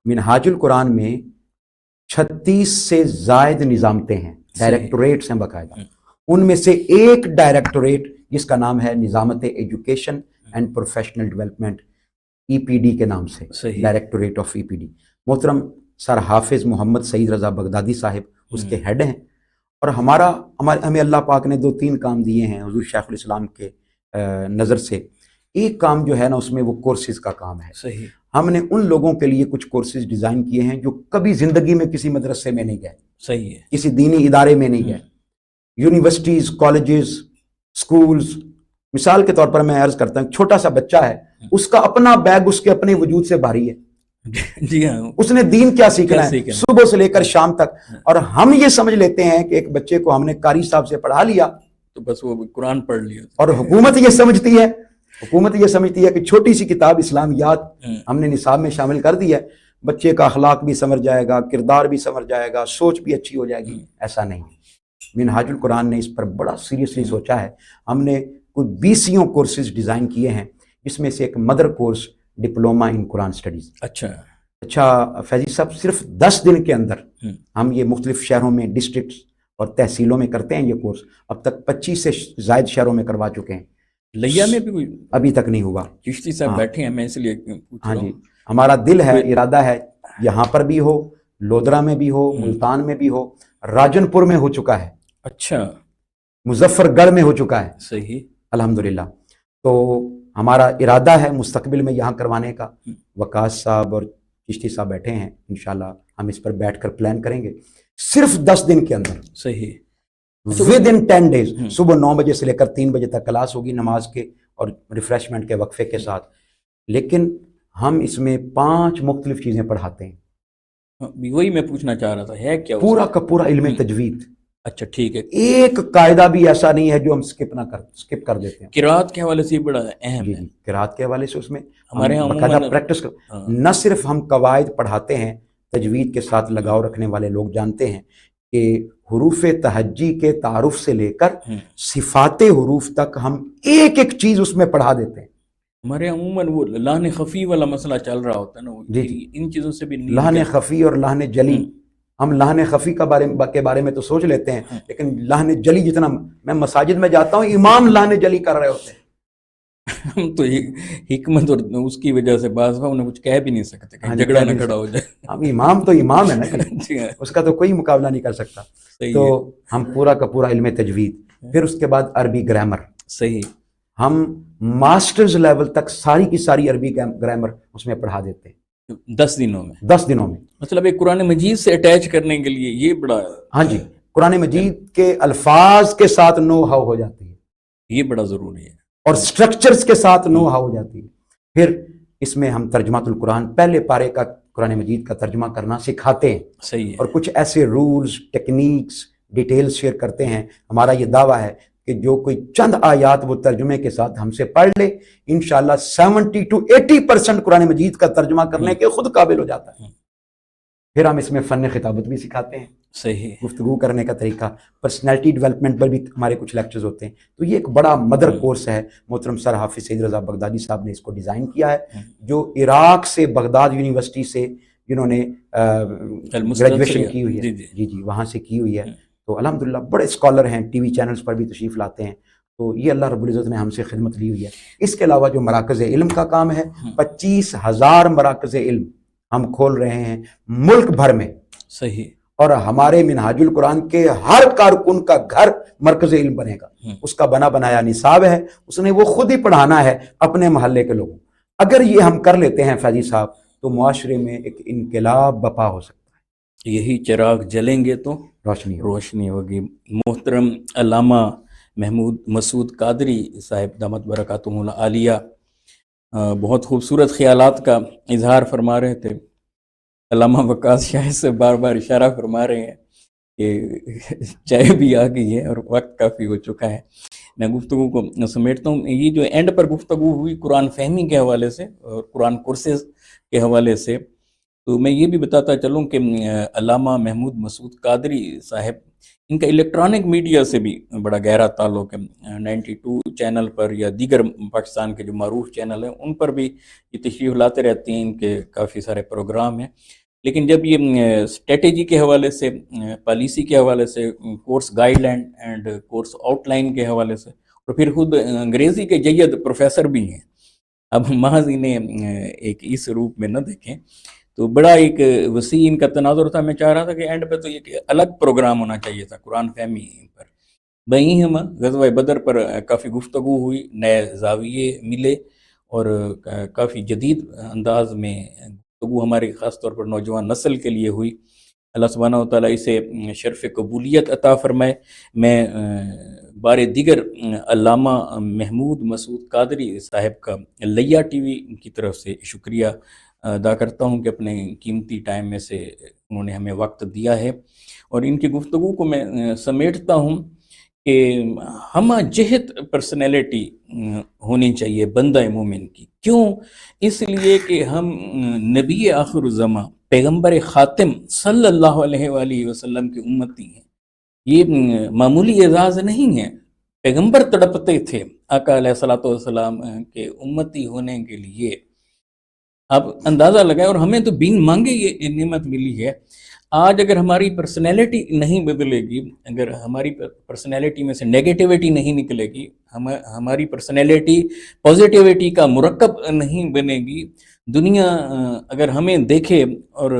منہاج القرآن میں 36 سے زائد نظامتیں ہیں، ڈائریکٹوریٹس ہیں باقاعدہ. ان میں سے ایک ڈائریکٹوریٹ جس کا نام ہے نظامت education and professional development, EPD کے نام سے، صحیح. Directorate of EPD. محترم سر حافظ محمد سعید رضا بغدادی صاحب اس کے ہیڈ ہیں. اور ہمیں اللہ پاک نے 2-3 کام دیے ہیں حضور شیخ الاسلام کے نظر سے. ایک کام جو ہے نا اس میں وہ کورسز کا کام ہے. صحیح. ہم نے ان لوگوں کے لیے کچھ کورسز ڈیزائن کیے ہیں جو کبھی زندگی میں کسی مدرسے میں نہیں گئے، صحیح ہے. کسی دینی ادارے میں نہیں گئے. Universities, colleges, schools. مثال کے طور پر میں عرض کرتا ہوں، چھوٹا سا بچہ ہے، اس کا اپنا بیگ اس کے اپنے وجود سے بھاری ہے. جی ہاں. اس نے دین کیا سیکھنا ہے صبح سے لے کر شام تک. اور ہم یہ سمجھ لیتے ہیں کہ ایک بچے کو ہم نے قاری صاحب سے پڑھا لیا تو بس وہ قرآن پڑھ لیا. اور حکومت یہ سمجھتی ہے کہ چھوٹی سی کتاب اسلامیات ہم نے نصاب میں شامل کر دی ہے، بچے کا اخلاق بھی سمجھ جائے گا، کردار بھی سمجھ جائے گا، سوچ بھی اچھی ہو جائے گی. ایسا نہیں. منہاج القرآن نے اس پر بڑا سیریسلی سوچا ہے. ہم نے کوئی 20 کورسز ڈیزائن کیے ہیں، جس میں سے ایک مدر کورس ڈپلومہ ان قرآن اسٹڈیز. اچھا فیضی صاحب، صرف 10 دن کے اندر ہم یہ مختلف شہروں میں، ڈسٹرکٹس اور تحصیلوں میں کرتے ہیں یہ کورس. اب تک 25 سے زائد شہروں میں کروا چکے ہیں. لیا میں بھی کوئی ابھی تک نہیں ہوا. چشتی صاحب بیٹھے ہیں، میں اس لیے پوچھ رہا ہوں. ہاں جی، ہمارا دل ہے، ارادہ ہے یہاں پر بھی ہو، لودرا میں بھی ہو، ملتان میں بھی ہو، راجن پور میں ہو چکا ہے. اچھا. مظفر گڑھ میں ہو چکا ہے. صحیح الحمدللہ. تو ہمارا ارادہ ہے مستقبل میں یہاں کروانے کا. وقاص صاحب اور چشتی صاحب بیٹھے ہیں، انشاءاللہ ہم اس پر بیٹھ کر پلان کریں گے. صرف 10 دن کے اندر، صحیح، within 10 days. صبح 9 بجے سے لے کر 3 بجے تک کلاس ہوگی نماز کے اور ریفریشمنٹ کے وقفے کے ساتھ. لیکن ہم اس میں 5 مختلف چیزیں پڑھاتے ہیں. وہی میں پوچھنا چاہ رہا تھا، ہے کیا پورا کا پورا علم تجوید. اچھا ٹھیک ہے. ایک قاعدہ بھی ایسا نہیں ہے جو ہم سکپ کر دیتے ہیں. قرات کے حوالے سے بڑا اہم ہے. قرات کے حوالے سے اس میں ہمارے یہاں باقاعدہ پریکٹس نہ صرف ہم قواعد پڑھاتے ہیں، تجوید کے ساتھ لگاؤ رکھنے والے لوگ جانتے ہیں کہ حروف تہجی کے تعارف سے لے کر صفات حروف تک ہم ایک ایک چیز اس میں پڑھا دیتے ہیں. ہمارے عموماً وہ لحن خفی والا مسئلہ چل رہا ہوتا ہے نا. جی، ان چیزوں سے بھی لحن خفی اور لحن جلی. ہم لحن خفی کے بارے میں تو سوچ لیتے ہیں، لیکن لحن جلی جتنا، میں مساجد میں جاتا ہوں امام لحن جلی کر رہے ہوتے ہیں. ہم تو حکمت اور اس کی وجہ سے بعض انہیں کچھ کہہ بھی نہیں سکتے، جھگڑا نہ کھڑا ہو جائے. ہم امام تو امام ہے نا، اس کا تو کوئی مقابلہ نہیں کر سکتا. تو ہم پورا کا پورا علم تجوید. پھر اس کے بعد عربی گرامر. صحیح. ہم ماسٹرز لیول تک ساری کی ساری عربی گرامر اس میں پڑھا دیتے ہیں 10 دنوں میں. 10 دنوں میں. مطلب ایک قرآن مجید سے اٹیچ کرنے کے لیے یہ بڑا. ہاں جی، قرآن مجید کے الفاظ کے ساتھ نو ہاؤ ہو جاتی ہے. یہ بڑا ضروری ہے. اور سٹرکچرز کے ساتھ نو ہاؤ ہو جاتی ہے. پھر اس میں ہم ترجمات القرآن، پہلے پارے کا قرآن مجید کا ترجمہ کرنا سکھاتے ہیں. صحیح ہے. اور کچھ ایسے رولز، ٹیکنیکس، ڈیٹیلز شیئر کرتے ہیں. ہمارا یہ دعویٰ ہے کہ جو کوئی چند آیات وہ ترجمے کے ساتھ ہم سے پڑھ لے، انشاءاللہ 70 to 80% قرآن مجید کا ترجمہ کرنے کے خود قابل ہو جاتا ہے. پھر ہم اس میں فن خطابت بھی سکھاتے ہیں. صحیح. گفتگو کرنے کا طریقہ، پرسنالٹی ڈیولپمنٹ پر بھی ہمارے کچھ لیکچرز ہوتے ہیں. تو یہ ایک بڑا مدر کورس ہے. محترم سر حافظ سعید رضا بغدادی صاحب نے اس کو ڈیزائن کیا ہے، جو عراق سے بغداد یونیورسٹی سے جنہوں نے گریجویشن کی ہوئی ہے، جی وہاں سے کی ہوئی ہے. تو الحمدللہ بڑے اسکالر ہیں، ٹی وی چینلز پر بھی تشریف لاتے ہیں. تو یہ اللہ رب العزت نے ہم سے خدمت لی ہوئی ہے۔ اس کے علاوہ جو مراکز علم کا کام ہے، 25,000 مراکز علم ہم کھول رہے ہیں ملک بھر میں، صحیح، اور ہمارے منہاج القرآن کے ہر کارکن کا گھر مرکز علم بنے گا، اس کا بنا بنایا نصاب ہے، اس نے وہ خود ہی پڑھانا ہے اپنے محلے کے لوگوں۔ اگر یہ ہم کر لیتے ہیں فیضی صاحب تو معاشرے میں ایک انقلاب برپا ہو سکتا ہے، یہی چراغ جلیں گے تو روشنی ہو۔ روشنی ہوگی۔ محترم علامہ محمود مسعود قادری صاحب دامت برکاتہم العالیہ بہت خوبصورت خیالات کا اظہار فرما رہے تھے۔ علامہ وقاص شاہد سے بار بار اشارہ فرما رہے ہیں کہ چائے بھی آ گئی ہے اور وقت کافی ہو چکا ہے۔ میں گفتگو کو سمیٹتا ہوں۔ یہ جو اینڈ پر گفتگو ہوئی قرآن فہمی کے حوالے سے اور قرآن کورسز کے حوالے سے، تو میں یہ بھی بتاتا چلوں کہ علامہ محمود مسعود قادری صاحب، ان کا الیکٹرانک میڈیا سے بھی بڑا گہرا تعلق ہے۔ 92 چینل پر یا دیگر پاکستان کے جو معروف چینل ہیں ان پر بھی یہ تشریف لاتے رہتے ہیں، ان کے کافی سارے پروگرام ہیں۔ لیکن جب یہ اسٹریٹجی کے حوالے سے، پالیسی کے حوالے سے، course guide line and course out line کے حوالے سے، اور پھر خود انگریزی کے جید پروفیسر بھی ہیں، اب محض انہیں ایک اس روپ میں نہ دیکھیں، تو بڑا ایک وسیع ان کا تناظر تھا۔ میں چاہ رہا تھا کہ اینڈ پہ تو یہ الگ پروگرام ہونا چاہیے تھا قرآن فہمی پر۔ بہی ہم غزوہ بدر پر کافی گفتگو ہوئی، نئے زاویے ملے، اور کافی جدید انداز میں گفتگو ہماری خاص طور پر نوجوان نسل کے لیے ہوئی۔ اللہ سبحانہ و تعالیٰ اسے شرف قبولیت عطا فرمائے۔ میں بار دیگر علامہ محمود مسعود قادری صاحب کا لیا ٹی وی کی طرف سے شکریہ ادا کرتا ہوں کہ اپنے قیمتی ٹائم میں سے انہوں نے ہمیں وقت دیا ہے، اور ان کی گفتگو کو میں سمیٹتا ہوں کہ ہمہ جہت پرسنالٹی ہونی چاہیے بندہ مومن کی۔ کیوں؟ اس لیے کہ ہم نبی آخر الزماں پیغمبر خاتم صلی اللہ علیہ وآلہ وسلم کی امتی ہیں۔ یہ معمولی اعزاز نہیں ہے۔ پیغمبر تڑپتے تھے آقا علیہ الصلوۃ والسلام کے امتی ہونے کے لیے۔ اب اندازہ لگائیں، اور ہمیں تو بین مانگے یہ نعمت ملی ہے۔ آج اگر ہماری پرسنالٹی نہیں بدلے گی، اگر ہماری پرسنالٹی میں سے نیگیٹیوٹی نہیں نکلے گی، ہماری پرسنالٹی پازیٹیوٹی کا مرکب نہیں بنے گی، دنیا اگر ہمیں دیکھے اور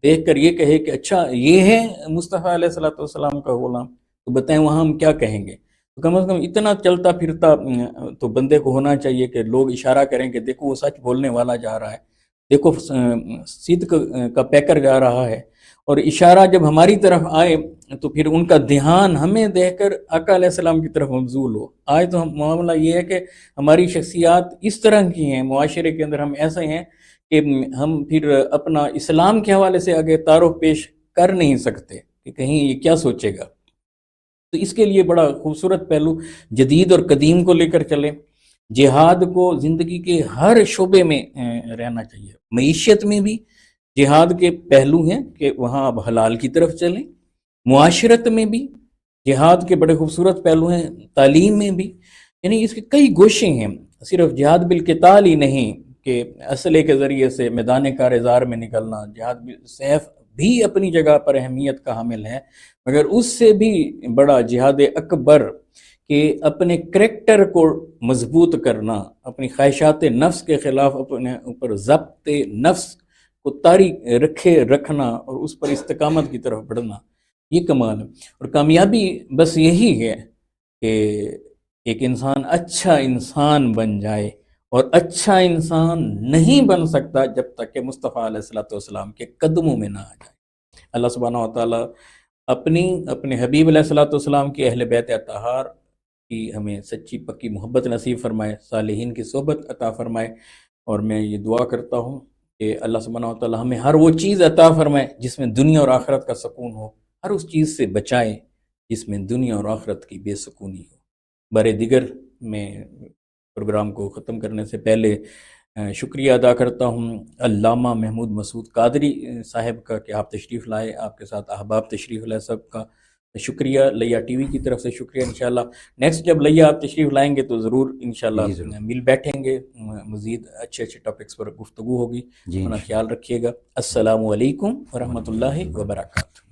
دیکھ کر یہ کہے کہ اچھا یہ ہے مصطفیٰ علیہ الصلوۃ والسلام کا غلام، تو بتائیں وہاں ہم کیا کہیں گے؟ تو کم از کم اتنا چلتا پھرتا تو بندے کو ہونا چاہیے کہ لوگ اشارہ کریں کہ دیکھو وہ سچ بولنے والا جا رہا ہے، دیکھو صدق کا پیکر جا رہا ہے، اور اشارہ جب ہماری طرف آئے تو پھر ان کا دھیان ہمیں دیکھ کر آقا علیہ السلام کی طرف مبذول ہو۔ آج تو معاملہ یہ ہے کہ ہماری شخصیات اس طرح کی ہیں، معاشرے کے اندر ہم ایسے ہیں کہ ہم پھر اپنا اسلام کے حوالے سے آگے تعارف پیش کر نہیں سکتے کہ کہیں یہ کیا سوچے گا۔ تو اس کے لیے بڑا خوبصورت پہلو جدید اور قدیم کو لے کر چلیں۔ جہاد کو زندگی کے ہر شعبے میں رہنا چاہیے۔ معیشت میں بھی جہاد کے پہلو ہیں کہ وہاں اب حلال کی طرف چلیں، معاشرت میں بھی جہاد کے بڑے خوبصورت پہلو ہیں، تعلیم میں بھی، یعنی اس کے کئی گوشے ہیں۔ صرف جہاد بالقتال ہی نہیں کہ اسلحے کے ذریعے سے میدان کارزار میں نکلنا، جہاد سیف بھی اپنی جگہ پر اہمیت کا حامل ہے، مگر اس سے بھی بڑا جہاد اکبر کہ اپنے کریکٹر کو مضبوط کرنا، اپنی خواہشات نفس کے خلاف اپنے اوپر ضبط نفس کو طاری رکھنا اور اس پر استقامت کی طرف بڑھنا، یہ کمال ہے۔ اور کامیابی بس یہی ہے کہ ایک انسان اچھا انسان بن جائے، اور اچھا انسان نہیں بن سکتا جب تک کہ مصطفیٰ علیہ الصلوۃ والسلام کے قدموں میں نہ آ جائے۔ اللہ سبحانہ و تعالیٰ اپنے حبیب علیہ الصلوۃ والسلام کے اہل بیت اطہار کی ہمیں سچی پکی محبت نصیب فرمائے، صالحین کی صحبت عطا فرمائے، اور میں یہ دعا کرتا ہوں کہ اللہ سبحانہ و تعالیٰ ہمیں ہر وہ چیز عطا فرمائے جس میں دنیا اور آخرت کا سکون ہو، ہر اس چیز سے بچائے جس میں دنیا اور آخرت کی بے سکونی ہو۔ برے دیگر میں پروگرام کو ختم کرنے سے پہلے شکریہ ادا کرتا ہوں علامہ محمود مسعود قادری صاحب کا کہ آپ تشریف لائے، آپ کے ساتھ احباب تشریف لائے، سب کا شکریہ۔ لیا ٹی وی کی طرف سے شکریہ۔ انشاءاللہ نیکسٹ جب لیا آپ تشریف لائیں گے تو ضرور انشاءاللہ مل بیٹھیں گے، مزید اچھے ٹاپکس پر گفتگو ہوگی۔ اپنا خیال رکھیے گا۔ السلام علیکم ورحمۃ اللہ وبرکاتہ۔